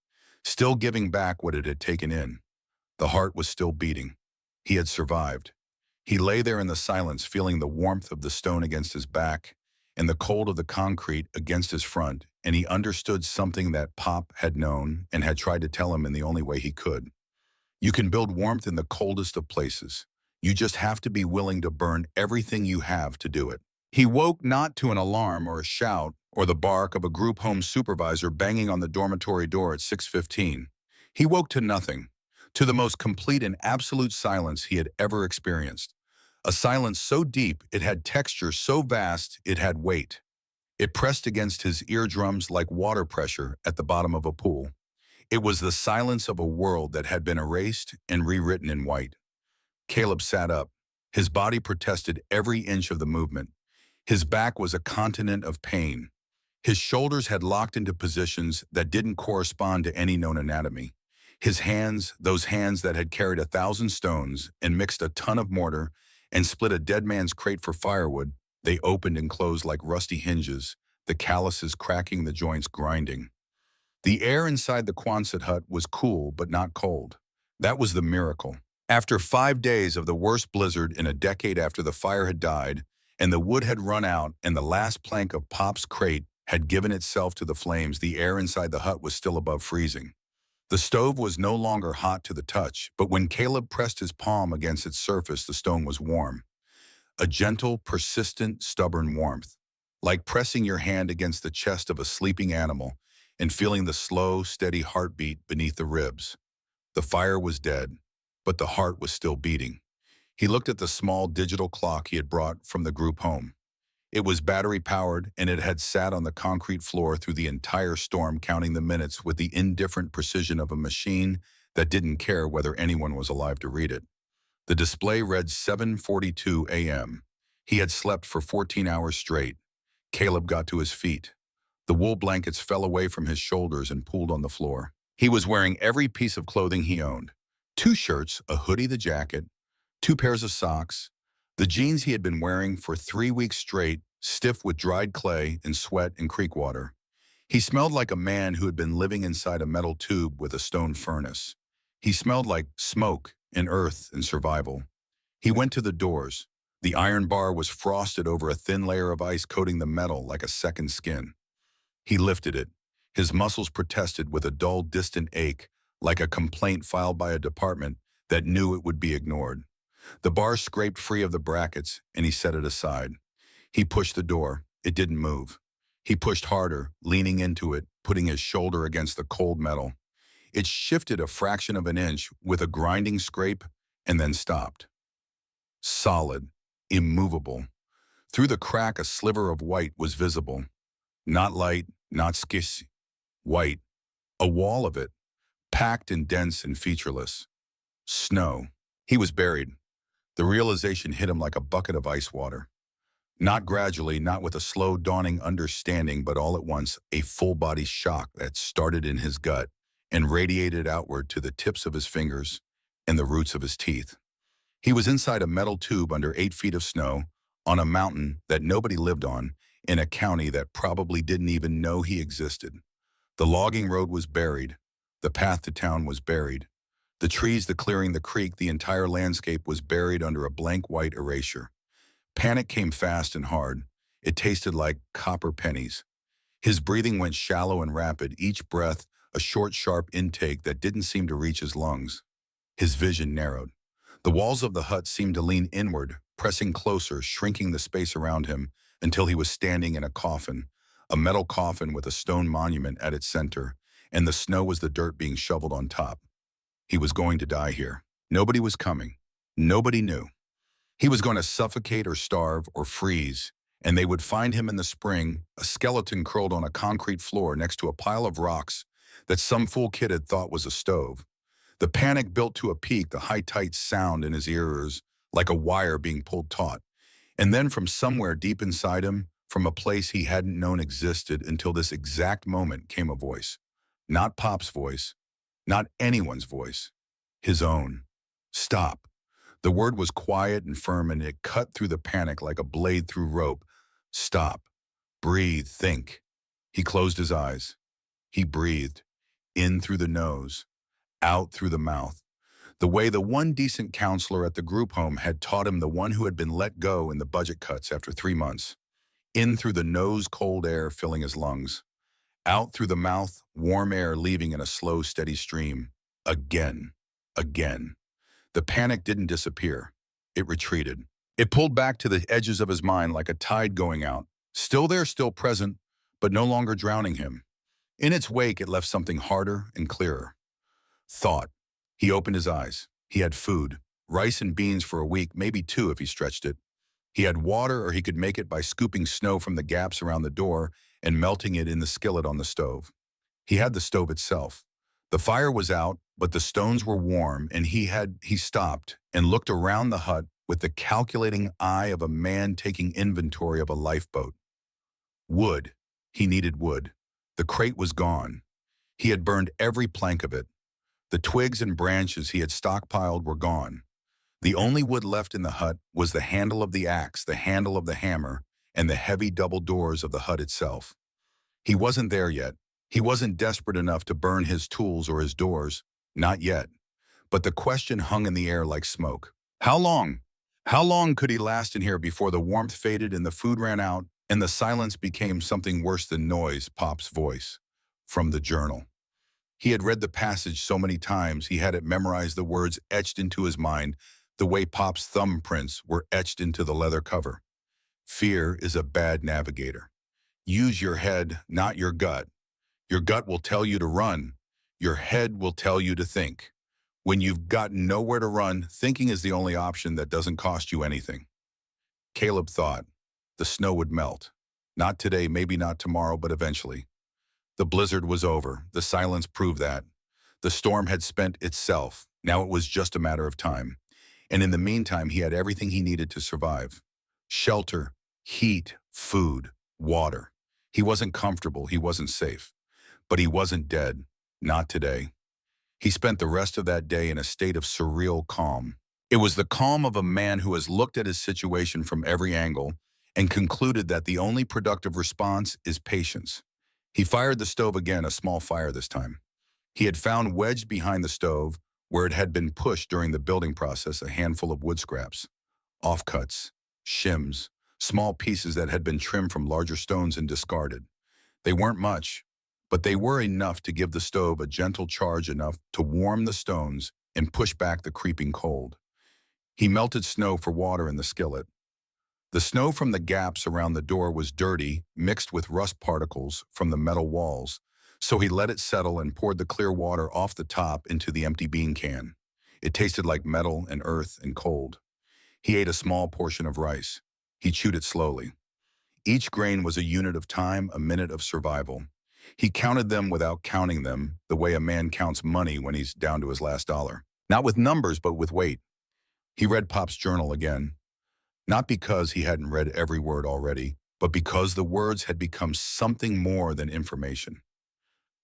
still giving back what it had taken in. The heart was still beating. He had survived. He lay there in the silence, feeling the warmth of the stone against his back and the cold of the concrete against his front, and he understood something that Pop had known and had tried to tell him in the only way he could. You can build warmth in the coldest of places. You just have to be willing to burn everything you have to do it. He woke not to an alarm or a shout or the bark of a group home supervisor banging on the dormitory door at 6:15. He woke to nothing, to the most complete and absolute silence he had ever experienced. A silence so deep it had texture, so vast it had weight. It pressed against his eardrums like water pressure at the bottom of a pool. It was the silence of a world that had been erased and rewritten in white. Caleb sat up. His body protested every inch of the movement. His back was a continent of pain. His shoulders had locked into positions that didn't correspond to any known anatomy. His hands, those hands that had carried 1,000 stones and mixed a ton of mortar and split a dead man's crate for firewood, they opened and closed like rusty hinges, the calluses cracking, the joints grinding. The air inside the Quonset hut was cool but not cold. That was the miracle. After 5 days of the worst blizzard in a decade, after the fire had died and the wood had run out and the last plank of Pop's crate had given itself to the flames, the air inside the hut was still above freezing. The stove was no longer hot to the touch, but when Caleb pressed his palm against its surface, the stone was warm. A gentle, persistent, stubborn warmth, like pressing your hand against the chest of a sleeping animal and feeling the slow, steady heartbeat beneath the ribs. The fire was dead, but the heart was still beating. He looked at the small digital clock he had brought from the group home. It was battery-powered, and it had sat on the concrete floor through the entire storm, counting the minutes with the indifferent precision of a machine that didn't care whether anyone was alive to read it. The display read 7:42 a.m. He had slept for 14 hours straight. Caleb got to his feet. The wool blankets fell away from his shoulders and pooled on the floor. He was wearing every piece of clothing he owned. 2 shirts, a hoodie, the jacket, 2 pairs of socks, the jeans he had been wearing for 3 weeks straight, stiff with dried clay and sweat and creek water. He smelled like a man who had been living inside a metal tube with a stone furnace. He smelled like smoke and earth and survival. He went to the doors. The iron bar was frosted over a thin layer of ice coating the metal like a second skin. He lifted it. His muscles protested with a dull, distant ache, like a complaint filed by a department that knew it would be ignored. The bar scraped free of the brackets, and he set it aside. He pushed the door. It didn't move. He pushed harder, leaning into it, putting his shoulder against the cold metal. It shifted a fraction of an inch with a grinding scrape and then stopped. Solid, immovable. Through the crack, a sliver of white was visible. Not light, not skis, white. A wall of it, packed and dense and featureless. Snow. He was buried. The realization hit him like a bucket of ice water. Not gradually, not with a slow dawning understanding, but all at once, a full-body shock that started in his gut and radiated outward to the tips of his fingers and the roots of his teeth. He was inside a metal tube under 8 feet of snow, on a mountain that nobody lived on, in a county that probably didn't even know he existed. The logging road was buried. The path to town was buried. The trees, the clearing, the creek, the entire landscape was buried under a blank white erasure. Panic came fast and hard. It tasted like copper pennies. His breathing went shallow and rapid, each breath a short, sharp intake that didn't seem to reach his lungs. His vision narrowed. The walls of the hut seemed to lean inward, pressing closer, shrinking the space around him until he was standing in a coffin, a metal coffin with a stone monument at its center, and the snow was the dirt being shoveled on top. He was going to die here. Nobody was coming. Nobody knew. He was going to suffocate or starve or freeze, and they would find him in the spring, a skeleton curled on a concrete floor next to a pile of rocks that some fool kid had thought was a stove. The panic built to a peak, the high, tight sound in his ears like a wire being pulled taut. And then from somewhere deep inside him, from a place he hadn't known existed until this exact moment, came a voice. Not Pop's voice, not anyone's voice, his own. Stop. The word was quiet and firm, and it cut through the panic like a blade through rope. Stop. Breathe. Think. He closed his eyes. He breathed. In through the nose. Out through the mouth. The way the one decent counselor at the group home had taught him, the one who had been let go in the budget cuts after 3 months. In through the nose, cold air filling his lungs. Out through the mouth, warm air leaving in a slow, steady stream. Again. Again. The panic didn't disappear. It retreated. It pulled back to the edges of his mind like a tide going out. Still there, still present, but no longer drowning him. In its wake, it left something harder and clearer. Thought. He opened his eyes. He had food. Rice and beans for a week, maybe 2 if he stretched it. He had water, or he could make it by scooping snow from the gaps around the door and melting it in the skillet on the stove. He had the stove itself. The fire was out, but the stones were warm, and he stopped and looked around the hut with the calculating eye of a man taking inventory of a lifeboat. Wood. He needed wood. The crate was gone. He had burned every plank of it. The twigs and branches he had stockpiled were gone. The only wood left in the hut was the handle of the axe, the handle of the hammer, and the heavy double doors of the hut itself. He wasn't there yet. He wasn't desperate enough to burn his tools or his doors. Not yet. But the question hung in the air like smoke. How long? How long could he last in here before the warmth faded and the food ran out and the silence became something worse than noise? Pop's voice. From the journal. He had read the passage so many times he had it memorized, the words etched into his mind the way Pop's thumbprints were etched into the leather cover. Fear is a bad navigator. Use your head, not your gut. Your gut will tell you to run. Your head will tell you to think. When you've got nowhere to run, thinking is the only option that doesn't cost you anything. Caleb thought the snow would melt. Not today, maybe not tomorrow, but eventually. The blizzard was over. The silence proved that. The storm had spent itself. Now it was just a matter of time. And in the meantime, he had everything he needed to survive. Shelter, heat, food, water. He wasn't comfortable, he wasn't safe. But he wasn't dead. Not today. He spent the rest of that day in a state of surreal calm. It was the calm of a man who has looked at his situation from every angle and concluded that the only productive response is patience. He fired the stove again, a small fire this time. He had found wedged behind the stove, where it had been pushed during the building process, a handful of wood scraps, offcuts, shims, small pieces that had been trimmed from larger stones and discarded. They weren't much, but they were enough to give the stove a gentle charge, enough to warm the stones and push back the creeping cold. He melted snow for water in the skillet. The snow from the gaps around the door was dirty, mixed with rust particles from the metal walls, so he let it settle and poured the clear water off the top into the empty bean can. It tasted like metal and earth and cold. He ate a small portion of rice. He chewed it slowly. Each grain was a unit of time, a minute of survival. He counted them without counting them, the way a man counts money when he's down to his last dollar. Not with numbers, but with weight. He read Pop's journal again. Not because he hadn't read every word already, but because the words had become something more than information.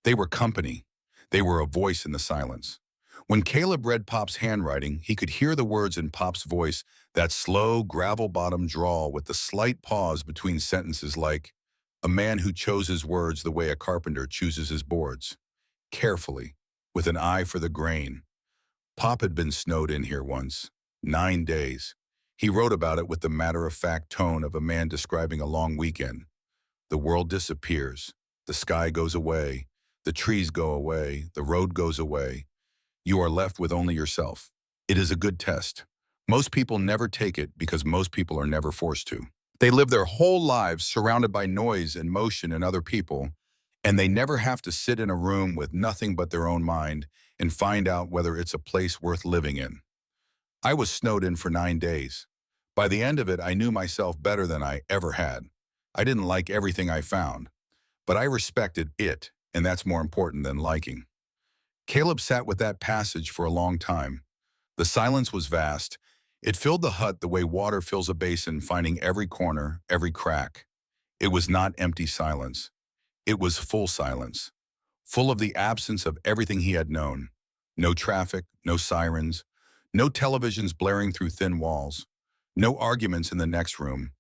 They were company. They were a voice in the silence. When Caleb read Pop's handwriting, he could hear the words in Pop's voice, that slow, gravel-bottom drawl with the slight pause between sentences, like a man who chose his words the way a carpenter chooses his boards. Carefully, with an eye for the grain. Pop had been snowed in here once. 9 days. He wrote about it with the matter-of-fact tone of a man describing a long weekend. The world disappears. The sky goes away. The trees go away. The road goes away. You are left with only yourself. It is a good test. Most people never take it because most people are never forced to. They live their whole lives surrounded by noise and motion and other people, and they never have to sit in a room with nothing but their own mind and find out whether it's a place worth living in. I was snowed in for 9 days. By the end of it, I knew myself better than I ever had. I didn't like everything I found, but I respected it, and that's more important than liking. Caleb sat with that passage for a long time. The silence was vast. It filled the hut the way water fills a basin, finding every corner, every crack. It was not empty silence. It was full silence, full of the absence of everything he had known. No traffic, no sirens, no televisions blaring through thin walls, no arguments in the next room,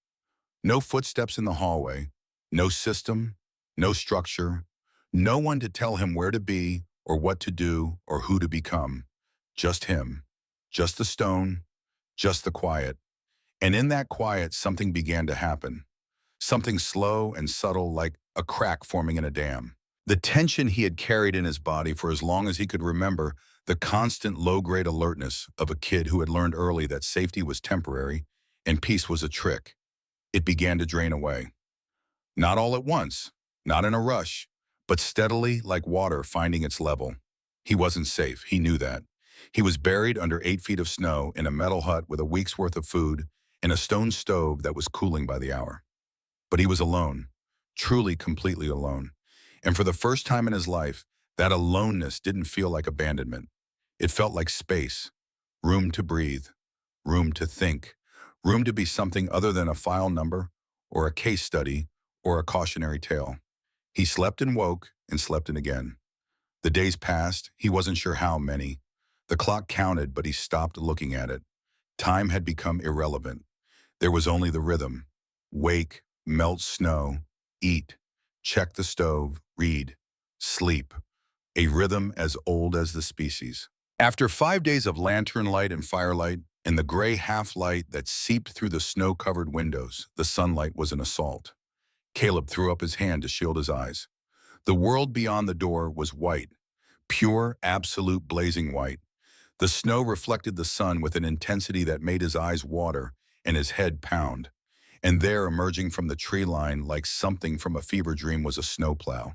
no footsteps in the hallway, no system, no structure, no one to tell him where to be or what to do or who to become. Just him, just the stone, just the quiet. And in that quiet, something began to happen. Something slow and subtle, like a crack forming in a dam. The tension he had carried in his body for as long as he could remember, the constant low-grade alertness of a kid who had learned early that safety was temporary and peace was a trick. It began to drain away. Not all at once, not in a rush, but steadily, like water finding its level. He wasn't safe, he knew that. He was buried under 8 feet of snow in a metal hut with a week's worth of food and a stone stove that was cooling by the hour. But he was alone, truly completely alone. And for the first time in his life, that aloneness didn't feel like abandonment. It felt like space, room to breathe, room to think, room to be something other than a file number or a case study or a cautionary tale. He slept and woke and slept and again. The days passed, he wasn't sure how many. The clock counted, but he stopped looking at it. Time had become irrelevant. There was only the rhythm. Wake, melt snow, eat, check the stove, read, sleep. A rhythm as old as the species. After 5 days of lantern light and firelight, and the gray half-light that seeped through the snow-covered windows, the sunlight was an assault. Caleb threw up his hand to shield his eyes. The world beyond the door was white, pure, absolute blazing white. The snow reflected the sun with an intensity that made his eyes water and his head pound. And there, emerging from the tree line like something from a fever dream, was a snowplow,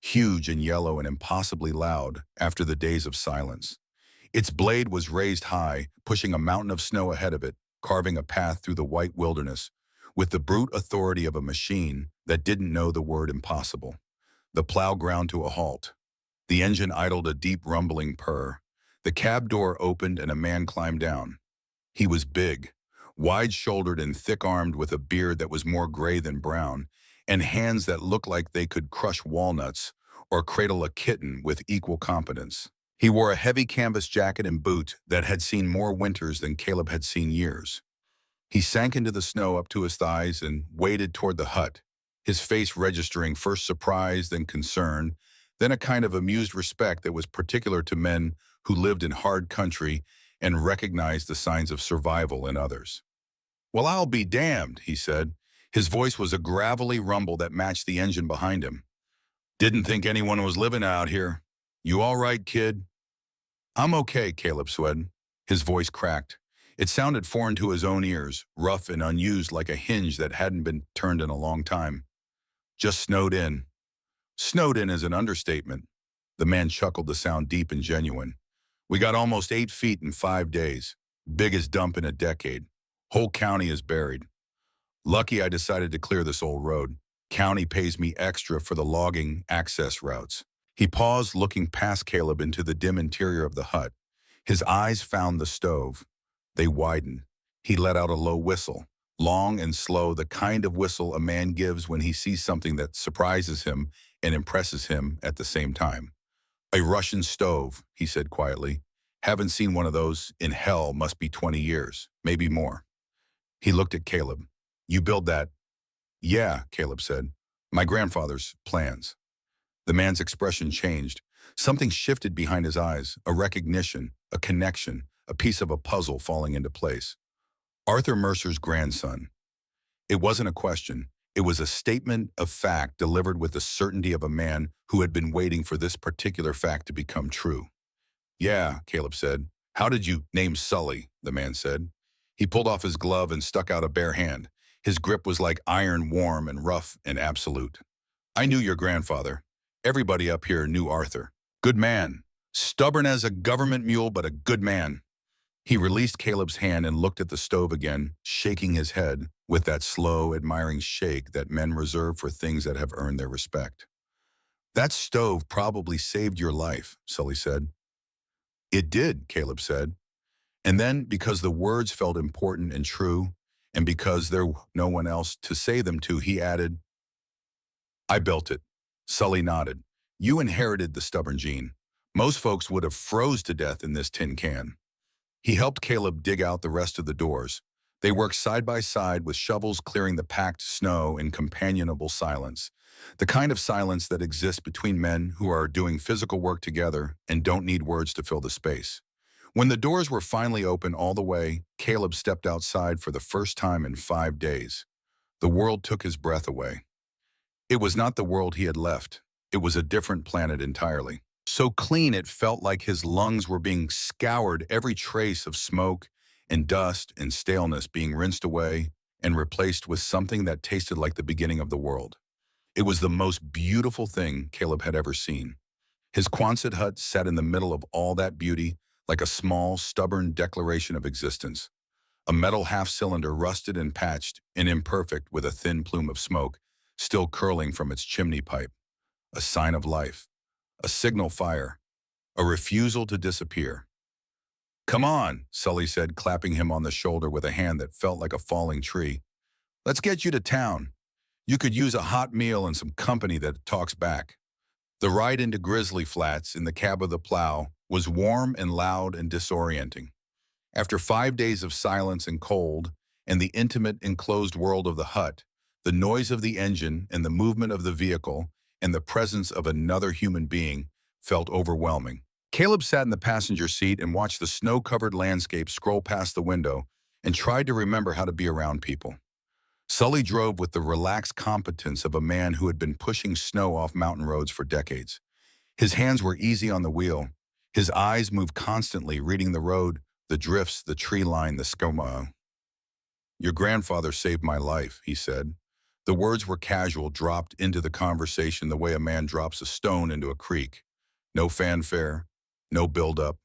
huge and yellow and impossibly loud after the days of silence. Its blade was raised high, pushing a mountain of snow ahead of it, carving a path through the white wilderness, with the brute authority of a machine that didn't know the word impossible. The plow ground to a halt. The engine idled a deep rumbling purr. The cab door opened and a man climbed down. He was big, wide-shouldered and thick-armed, with a beard that was more gray than brown, and hands that looked like they could crush walnuts or cradle a kitten with equal competence. He wore a heavy canvas jacket and boot that had seen more winters than Caleb had seen years. He sank into the snow up to his thighs and waded toward the hut, his face registering first surprise, then concern, then a kind of amused respect that was particular to men who lived in hard country and recognized the signs of survival in others. "Well, I'll be damned," he said. His voice was a gravelly rumble that matched the engine behind him. "Didn't think anyone was living out here. You all right, kid?" "I'm okay," Caleb said. His voice cracked. It sounded foreign to his own ears, rough and unused, like a hinge that hadn't been turned in a long time. "Just snowed in." "Snowed in is an understatement." The man chuckled to sound deep and genuine. "We got almost 8 feet in 5 days. Biggest dump in a decade. Whole county is buried. Lucky I decided to clear this old road. County pays me extra for the logging access routes." He paused, looking past Caleb into the dim interior of the hut. His eyes found the stove. They widened. He let out a low whistle, long and slow, the kind of whistle a man gives when he sees something that surprises him and impresses him at the same time. "A Russian stove," he said quietly. "Haven't seen one of those in hell, must be 20 years, maybe more." He looked at Caleb. "You build that?" "Yeah," Caleb said. "My grandfather's plans." The man's expression changed. Something shifted behind his eyes, a recognition, a connection, a piece of a puzzle falling into place. Arthur Mercer's grandson. It wasn't a question. It was a statement of fact delivered with the certainty of a man who had been waiting for this particular fact to become true. "Yeah," Caleb said. "How did you name Sully?" the man said. He pulled off his glove and stuck out a bare hand. His grip was like iron, warm and rough and absolute. "I knew your grandfather. Everybody up here knew Arthur. Good man. Stubborn as a government mule, but a good man." He released Caleb's hand and looked at the stove again, shaking his head with that slow, admiring shake that men reserve for things that have earned their respect. "That stove probably saved your life," Sully said. "It did," Caleb said. And then, because the words felt important and true, and because there was no one else to say them to, he added, "I built it." Sully nodded. "You inherited the stubborn gene. Most folks would have froze to death in this tin can." He helped Caleb dig out the rest of the doors. They worked side by side with shovels, clearing the packed snow in companionable silence, the kind of silence that exists between men who are doing physical work together and don't need words to fill the space. When the doors were finally open all the way, Caleb stepped outside for the first time in 5 days. The world took his breath away. It was not the world he had left. It was a different planet entirely. So clean it felt like his lungs were being scoured, every trace of smoke and dust and staleness being rinsed away and replaced with something that tasted like the beginning of the world. It was the most beautiful thing Caleb had ever seen. His Quonset hut sat in the middle of all that beauty, like a small, stubborn declaration of existence. A metal half-cylinder, rusted and patched and imperfect, with a thin plume of smoke still curling from its chimney pipe. A sign of life. A signal fire. A refusal to disappear. "Come on," Sully said, clapping him on the shoulder with a hand that felt like a falling tree. "Let's get you to town. You could use a hot meal and some company that talks back." The ride into Grizzly Flats in the cab of the plow was warm and loud and disorienting. After 5 days of silence and cold, and the intimate enclosed world of the hut, the noise of the engine and the movement of the vehicle and the presence of another human being felt overwhelming. Caleb sat in the passenger seat and watched the snow-covered landscape scroll past the window and tried to remember how to be around people. Sully drove with the relaxed competence of a man who had been pushing snow off mountain roads for decades. His hands were easy on the wheel. His eyes moved constantly, reading the road, the drifts, the tree line, the skoma. "Your grandfather saved my life," he said. The words were casual, dropped into the conversation the way a man drops a stone into a creek. No fanfare, no build-up,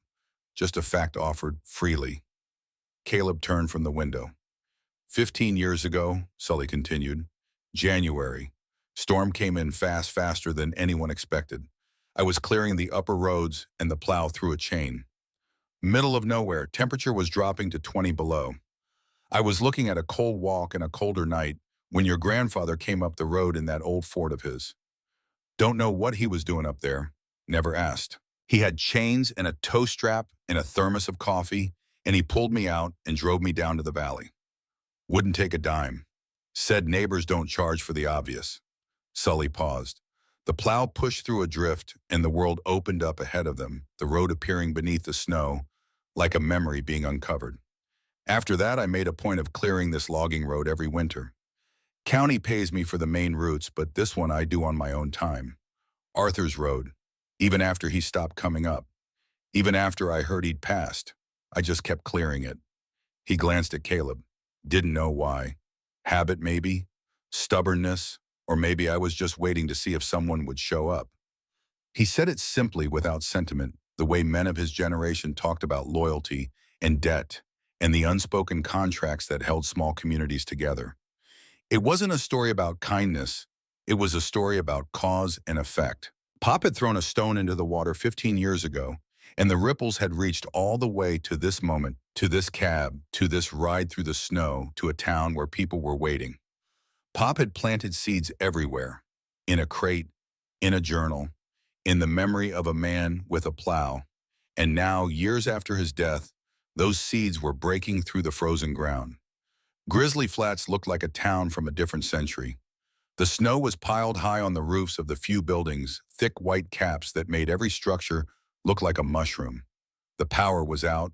just a fact offered freely. Caleb turned from the window. 15 years ago, Sully continued. January. Storm came in fast, faster than anyone expected. I was clearing the upper roads and the plow threw a chain. Middle of nowhere, temperature was dropping to 20 below. I was looking at a cold walk and a colder night when your grandfather came up the road in that old Ford of his. Don't know what he was doing up there. Never asked. He had chains and a toe strap and a thermos of coffee, and he pulled me out and drove me down to the valley. Wouldn't take a dime. Said neighbors don't charge for the obvious. Sully paused. The plow pushed through a drift, and the world opened up ahead of them, the road appearing beneath the snow, like a memory being uncovered. After that, I made a point of clearing this logging road every winter. County pays me for the main routes, but this one I do on my own time. Arthur's Road. Even after he stopped coming up. Even after I heard he'd passed. I just kept clearing it. He glanced at Caleb. Didn't know why. Habit maybe? Stubbornness? Or maybe I was just waiting to see if someone would show up. He said it simply without sentiment, the way men of his generation talked about loyalty and debt and the unspoken contracts that held small communities together. It wasn't a story about kindness. It was a story about cause and effect. Pop had thrown a stone into the water 15 years ago, and the ripples had reached all the way to this moment, to this cab, to this ride through the snow, to a town where people were waiting. Pop had planted seeds everywhere, in a crate, in a journal, in the memory of a man with a plow, and now, years after his death, those seeds were breaking through the frozen ground. Grizzly Flats looked like a town from a different century. The snow was piled high on the roofs of the few buildings, thick white caps that made every structure look like a mushroom. The power was out.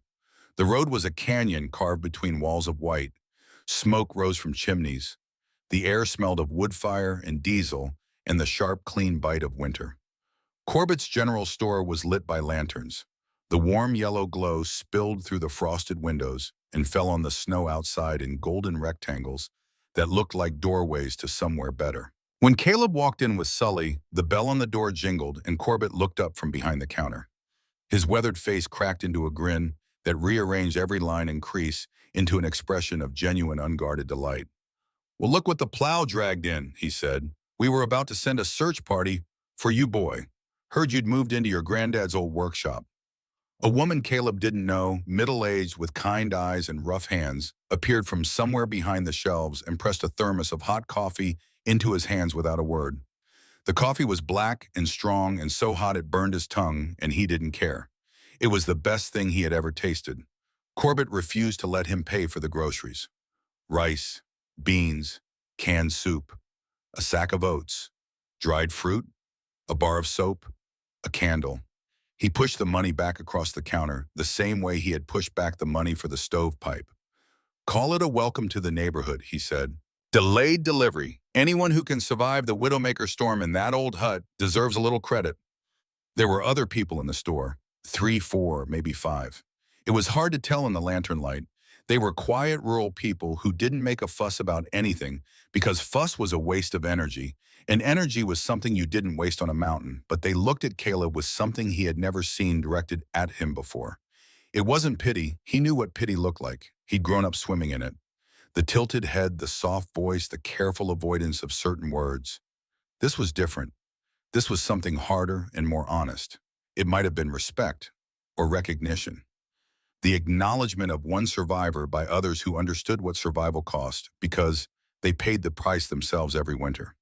The road was a canyon carved between walls of white. Smoke rose from chimneys. The air smelled of wood fire and diesel and the sharp, clean bite of winter. Corbett's general store was lit by lanterns. The warm yellow glow spilled through the frosted windows and fell on the snow outside in golden rectangles that looked like doorways to somewhere better. When Caleb walked in with Sully, the bell on the door jingled and Corbett looked up from behind the counter. His weathered face cracked into a grin that rearranged every line and crease into an expression of genuine unguarded delight. "Well, look what the plow dragged in," he said. "We were about to send a search party for you, boy. Heard you'd moved into your granddad's old workshop." A woman Caleb didn't know, middle-aged with kind eyes and rough hands, appeared from somewhere behind the shelves and pressed a thermos of hot coffee into his hands without a word. The coffee was black and strong and so hot it burned his tongue, and he didn't care. It was the best thing he had ever tasted. Corbett refused to let him pay for the groceries. Rice, beans, canned soup, a sack of oats, dried fruit, a bar of soap, a candle. He pushed the money back across the counter, the same way he had pushed back the money for the stovepipe. "Call it a welcome to the neighborhood," he said. "Delayed delivery. Anyone who can survive the Widowmaker storm in that old hut deserves a little credit." There were other people in the store. 3, 4, maybe 5. It was hard to tell in the lantern light. They were quiet rural people who didn't make a fuss about anything because fuss was a waste of energy, and energy was something you didn't waste on a mountain, but they looked at Caleb with something he had never seen directed at him before. It wasn't pity. He knew what pity looked like. He'd grown up swimming in it. The tilted head, the soft voice, the careful avoidance of certain words. This was different. This was something harder and more honest. It might have been respect or recognition. The acknowledgement of one survivor by others who understood what survival cost because they paid the price themselves every winter.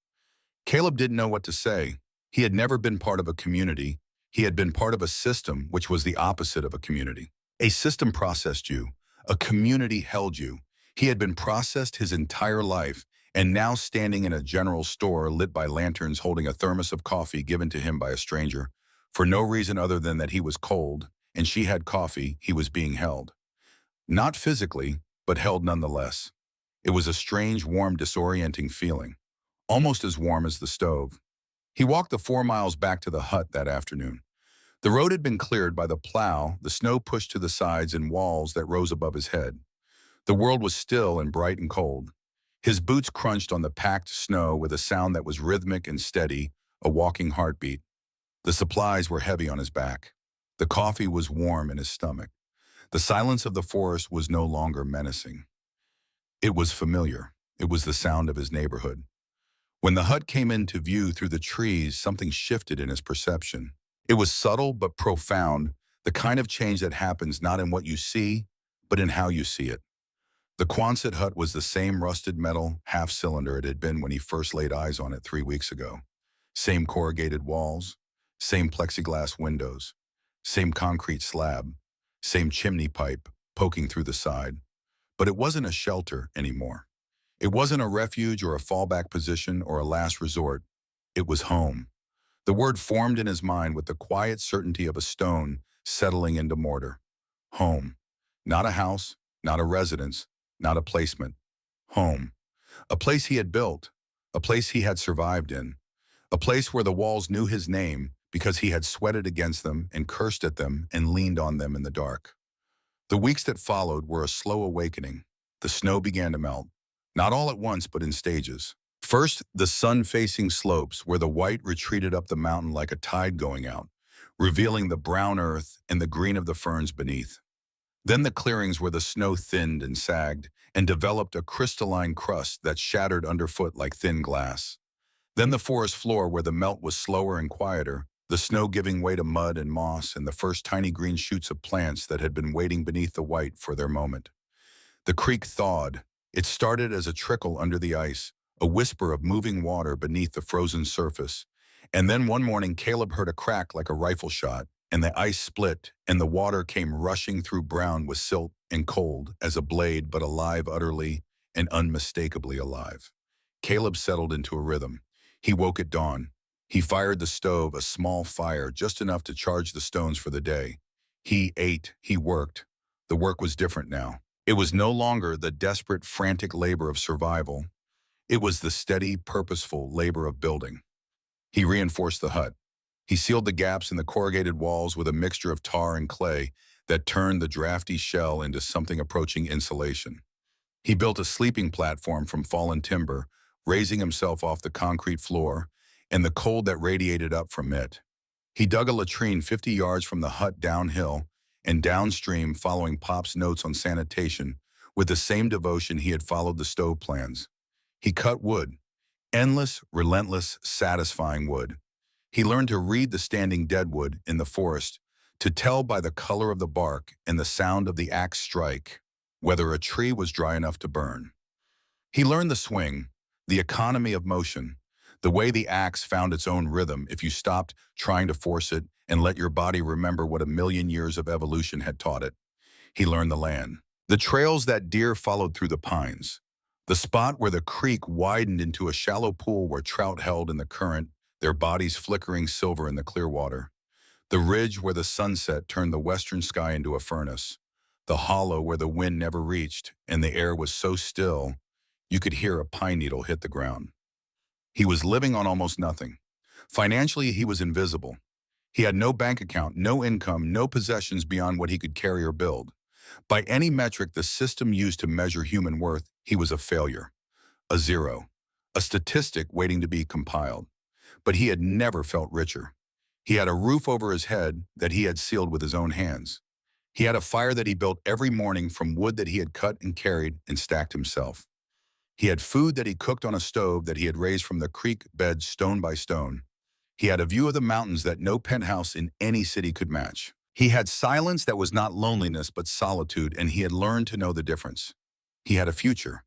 Caleb didn't know what to say. He had never been part of a community. He had been part of a system which was the opposite of a community. A system processed you. A community held you. He had been processed his entire life, and now standing in a general store lit by lanterns holding a thermos of coffee given to him by a stranger, for no reason other than that he was cold, and she had coffee, he was being held. Not physically, but held nonetheless. It was a strange, warm, disorienting feeling, almost as warm as the stove. He walked the 4 miles back to the hut that afternoon. The road had been cleared by the plow, the snow pushed to the sides and walls that rose above his head. The world was still and bright and cold. His boots crunched on the packed snow with a sound that was rhythmic and steady, a walking heartbeat. The supplies were heavy on his back. The coffee was warm in his stomach. The silence of the forest was no longer menacing. It was familiar. It was the sound of his neighborhood. When the hut came into view through the trees, something shifted in his perception. It was subtle but profound, the kind of change that happens not in what you see, but in how you see it. The Quonset hut was the same rusted metal half-cylinder it had been when he first laid eyes on it 3 weeks ago. Same corrugated walls, same plexiglass windows, same concrete slab, same chimney pipe poking through the side. But it wasn't a shelter anymore. It wasn't a refuge or a fallback position or a last resort. It was home. The word formed in his mind with the quiet certainty of a stone settling into mortar. Home. Not a house, not a residence, not a placement. Home. A place he had built, a place he had survived in, a place where the walls knew his name because he had sweated against them and cursed at them and leaned on them in the dark. The weeks that followed were a slow awakening. The snow began to melt, not all at once but in stages. First, the sun-facing slopes where the white retreated up the mountain like a tide going out, revealing the brown earth and the green of the ferns beneath. Then the clearings where the snow thinned and sagged and developed a crystalline crust that shattered underfoot like thin glass. Then the forest floor where the melt was slower and quieter, the snow giving way to mud and moss and the first tiny green shoots of plants that had been waiting beneath the white for their moment. The creek thawed. It started as a trickle under the ice, a whisper of moving water beneath the frozen surface. And then one morning Caleb heard a crack like a rifle shot, and the ice split, and the water came rushing through brown with silt and cold as a blade, but alive utterly and unmistakably alive. Caleb settled into a rhythm. He woke at dawn. He fired the stove, a small fire, just enough to charge the stones for the day. He ate, he worked. The work was different now. It was no longer the desperate, frantic labor of survival. It was the steady, purposeful labor of building. He reinforced the hut. He sealed the gaps in the corrugated walls with a mixture of tar and clay that turned the drafty shell into something approaching insulation. He built a sleeping platform from fallen timber, raising himself off the concrete floor and the cold that radiated up from it. He dug a latrine 50 yards from the hut downhill and downstream, following Pop's notes on sanitation with the same devotion he had followed the stove plans. He cut wood, endless, relentless, satisfying wood. He learned to read the standing deadwood in the forest, to tell by the color of the bark and the sound of the axe strike whether a tree was dry enough to burn. He learned the swing, the economy of motion, the way the axe found its own rhythm if you stopped trying to force it and let your body remember what a million years of evolution had taught it. He learned the land, the trails that deer followed through the pines, the spot where the creek widened into a shallow pool where trout held in the current, their bodies flickering silver in the clear water, the ridge where the sunset turned the western sky into a furnace, the hollow where the wind never reached and the air was so still you could hear a pine needle hit the ground. He was living on almost nothing. Financially, he was invisible. He had no bank account, no income, no possessions beyond what he could carry or build. By any metric the system used to measure human worth, he was a failure, a zero, a statistic waiting to be compiled. But he had never felt richer. He had a roof over his head that he had sealed with his own hands. He had a fire that he built every morning from wood that he had cut and carried and stacked himself. He had food that he cooked on a stove that he had raised from the creek bed stone by stone. He had a view of the mountains that no penthouse in any city could match. He had silence that was not loneliness but solitude, and he had learned to know the difference. He had a future,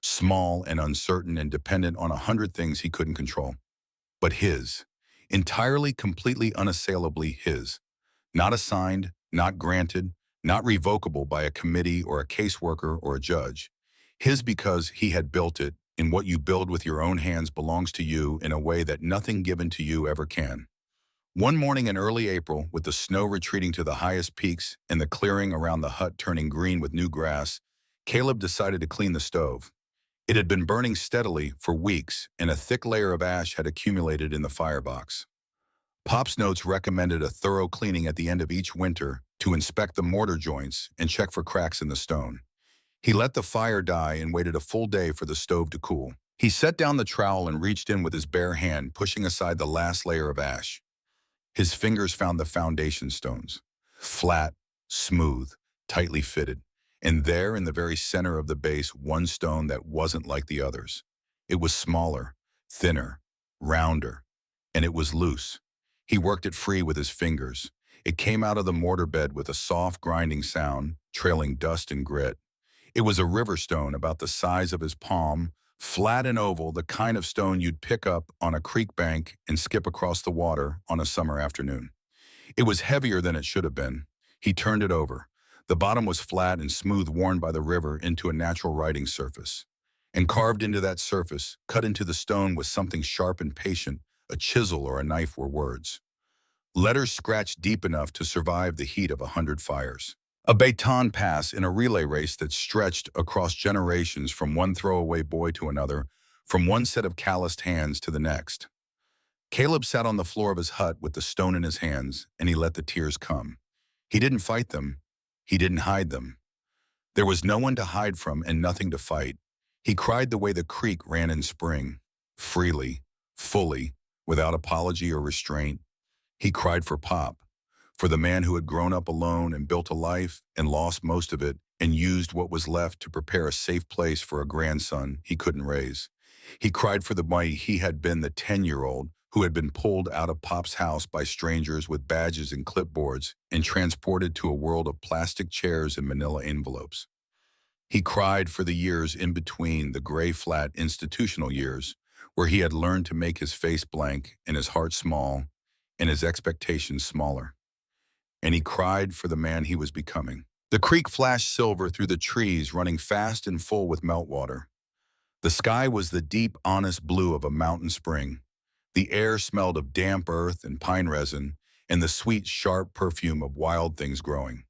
small and uncertain and dependent on 100 things he couldn't control. But his, entirely, completely, unassailably his. Not assigned, not granted, not revocable by a committee or a caseworker or a judge. His because he had built it, and what you build with your own hands belongs to you in a way that nothing given to you ever can. One morning in early April, with the snow retreating to the highest peaks and the clearing around the hut turning green with new grass, Caleb decided to clean the stove. It had been burning steadily for weeks, and a thick layer of ash had accumulated in the firebox. Pop's notes recommended a thorough cleaning at the end of each winter to inspect the mortar joints and check for cracks in the stone. He let the fire die and waited a full day for the stove to cool. He set down the trowel and reached in with his bare hand, pushing aside the last layer of ash. His fingers found the foundation stones, flat, smooth, tightly fitted, and there in the very center of the base, one stone that wasn't like the others. It was smaller, thinner, rounder, and it was loose. He worked it free with his fingers. It came out of the mortar bed with a soft grinding sound, trailing dust and grit. It was a river stone about the size of his palm, flat and oval, the kind of stone you'd pick up on a creek bank and skip across the water on a summer afternoon. It was heavier than it should have been. He turned it over. The bottom was flat and smooth, worn by the river into a natural writing surface. And carved into that surface, cut into the stone, was something sharp and patient. A chisel or a knife were words. Letters scratched deep enough to survive the heat of 100 fires. A baton pass in a relay race that stretched across generations, from one throwaway boy to another, from one set of calloused hands to the next. Caleb sat on the floor of his hut with the stone in his hands, and he let the tears come. He didn't fight them. He didn't hide them. There was no one to hide from and nothing to fight. He cried the way the creek ran in spring, freely, fully, without apology or restraint. He cried for Pop, for the man who had grown up alone and built a life and lost most of it and used what was left to prepare a safe place for a grandson he couldn't raise. He cried for the boy he had been, the 10-year-old who had been pulled out of Pop's house by strangers with badges and clipboards and transported to a world of plastic chairs and manila envelopes. He cried for the years in between, the gray, flat institutional years, where he had learned to make his face blank and his heart small and his expectations smaller. And he cried for the man he was becoming. The creek flashed silver through the trees, running fast and full with meltwater. The sky was the deep, honest blue of a mountain spring. The air smelled of damp earth and pine resin and the sweet, sharp perfume of wild things growing.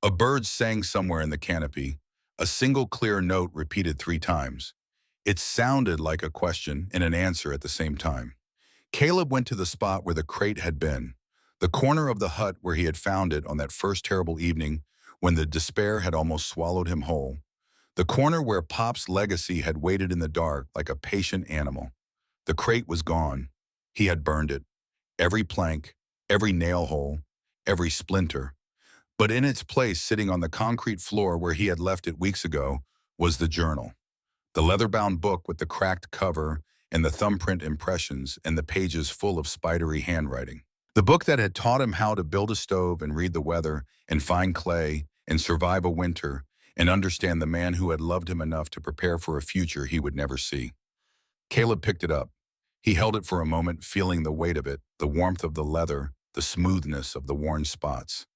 A bird sang somewhere in the canopy, a single clear note repeated 3 times. It sounded like a question and an answer at the same time. Caleb went to the spot where the crate had been, the corner of the hut where he had found it on that first terrible evening when the despair had almost swallowed him whole, the corner where Pop's legacy had waited in the dark like a patient animal. The crate was gone. He had burned it. Every plank, every nail hole, every splinter. But in its place, sitting on the concrete floor where he had left it weeks ago, was the journal. The leather-bound book with the cracked cover and the thumbprint impressions and the pages full of spidery handwriting. The book that had taught him how to build a stove and read the weather and find clay and survive a winter and understand the man who had loved him enough to prepare for a future he would never see. Caleb picked it up. He held it for a moment, feeling the weight of it, the warmth of the leather, the smoothness of the worn spots.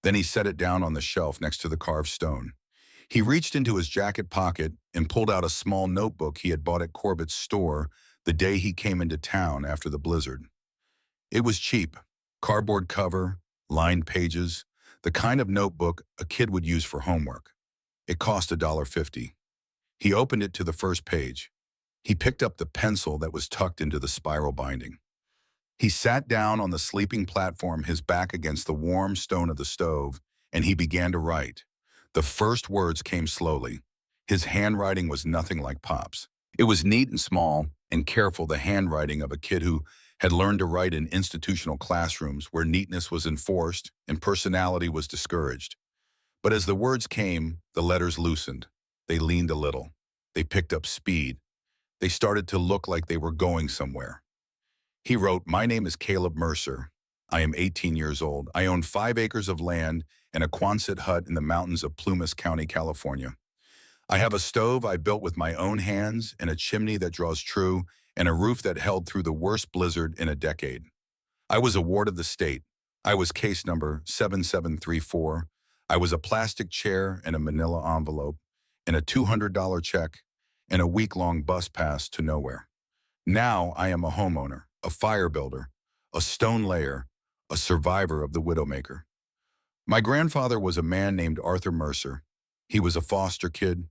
Then he set it down on the shelf next to the carved stone. He reached into his jacket pocket and pulled out a small notebook he had bought at Corbett's store the day he came into town after the blizzard. It was cheap, cardboard cover, lined pages, the kind of notebook a kid would use for homework. It cost $1.50. He opened it to the first page. He picked up the pencil that was tucked into the spiral binding. He sat down on the sleeping platform, his back against the warm stone of the stove, and he began to write. The first words came slowly. His handwriting was nothing like Pop's. It was neat and small and careful, the handwriting of a kid who had learned to write in institutional classrooms where neatness was enforced and personality was discouraged. But as the words came, the letters loosened. They leaned a little. They picked up speed. They started to look like they were going somewhere. He wrote, "My name is Caleb Mercer. I am 18 years old. I own 5 acres of land and a Quonset hut in the mountains of Plumas County, California. I have a stove I built with my own hands and a chimney that draws true and a roof that held through the worst blizzard in a decade. I was a ward of the state. I was case number 7734. I was a plastic chair and a manila envelope and a $200 check and a week-long bus pass to nowhere. Now I am a homeowner, a fire builder, a stone layer, a survivor of the Widowmaker. My grandfather was a man named Arthur Mercer. He was a foster kid.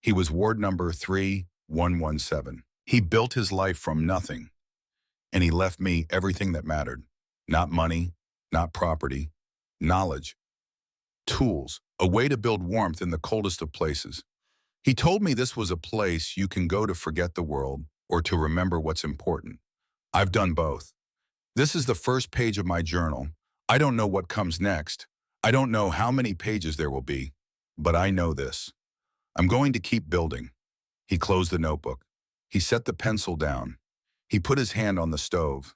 He was ward number 3, 117. He built his life from nothing, and he left me everything that mattered. Not money, not property, knowledge, tools, a way to build warmth in the coldest of places. He told me this was a place you can go to forget the world or to remember what's important. I've done both. This is the first page of my journal. I don't know what comes next. I don't know how many pages there will be, but I know this. I'm going to keep building. He closed the notebook. He set the pencil down. He put his hand on the stove.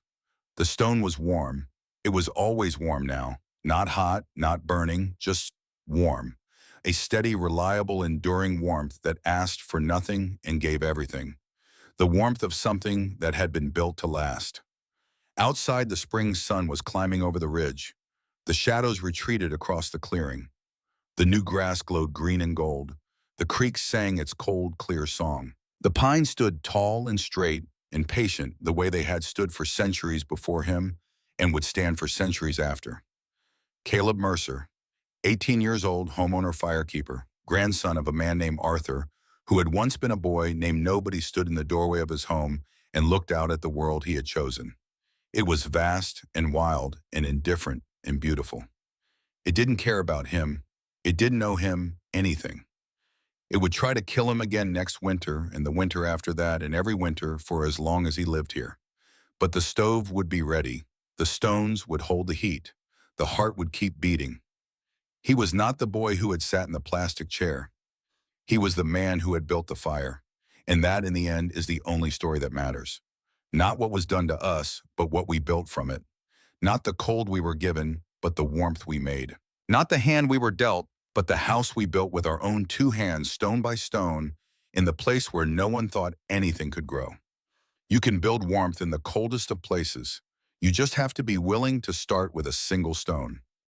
The stone was warm. It was always warm now. Not hot, not burning, just warm. A steady, reliable, enduring warmth that asked for nothing and gave everything. The warmth of something that had been built to last. Outside, the spring sun was climbing over the ridge. The shadows retreated across the clearing. The new grass glowed green and gold. The creek sang its cold, clear song. The pines stood tall and straight and patient the way they had stood for centuries before him and would stand for centuries after. Caleb Mercer, 18 years old, homeowner firekeeper, grandson of a man named Arthur, who had once been a boy named Nobody, stood in the doorway of his home and looked out at the world he had chosen. It was vast and wild and indifferent and beautiful. It didn't care about him. It didn't know him anything. It would try to kill him again next winter and the winter after that and every winter for as long as he lived here. But the stove would be ready. The stones would hold the heat. The heart would keep beating. He was not the boy who had sat in the plastic chair. He was the man who had built the fire. And that, in the end, is the only story that matters. Not what was done to us, but what we built from it. Not the cold we were given, but the warmth we made. Not the hand we were dealt, but the house we built with our own two hands, stone by stone, in the place where no one thought anything could grow. You can build warmth in the coldest of places. You just have to be willing to start with a single stone.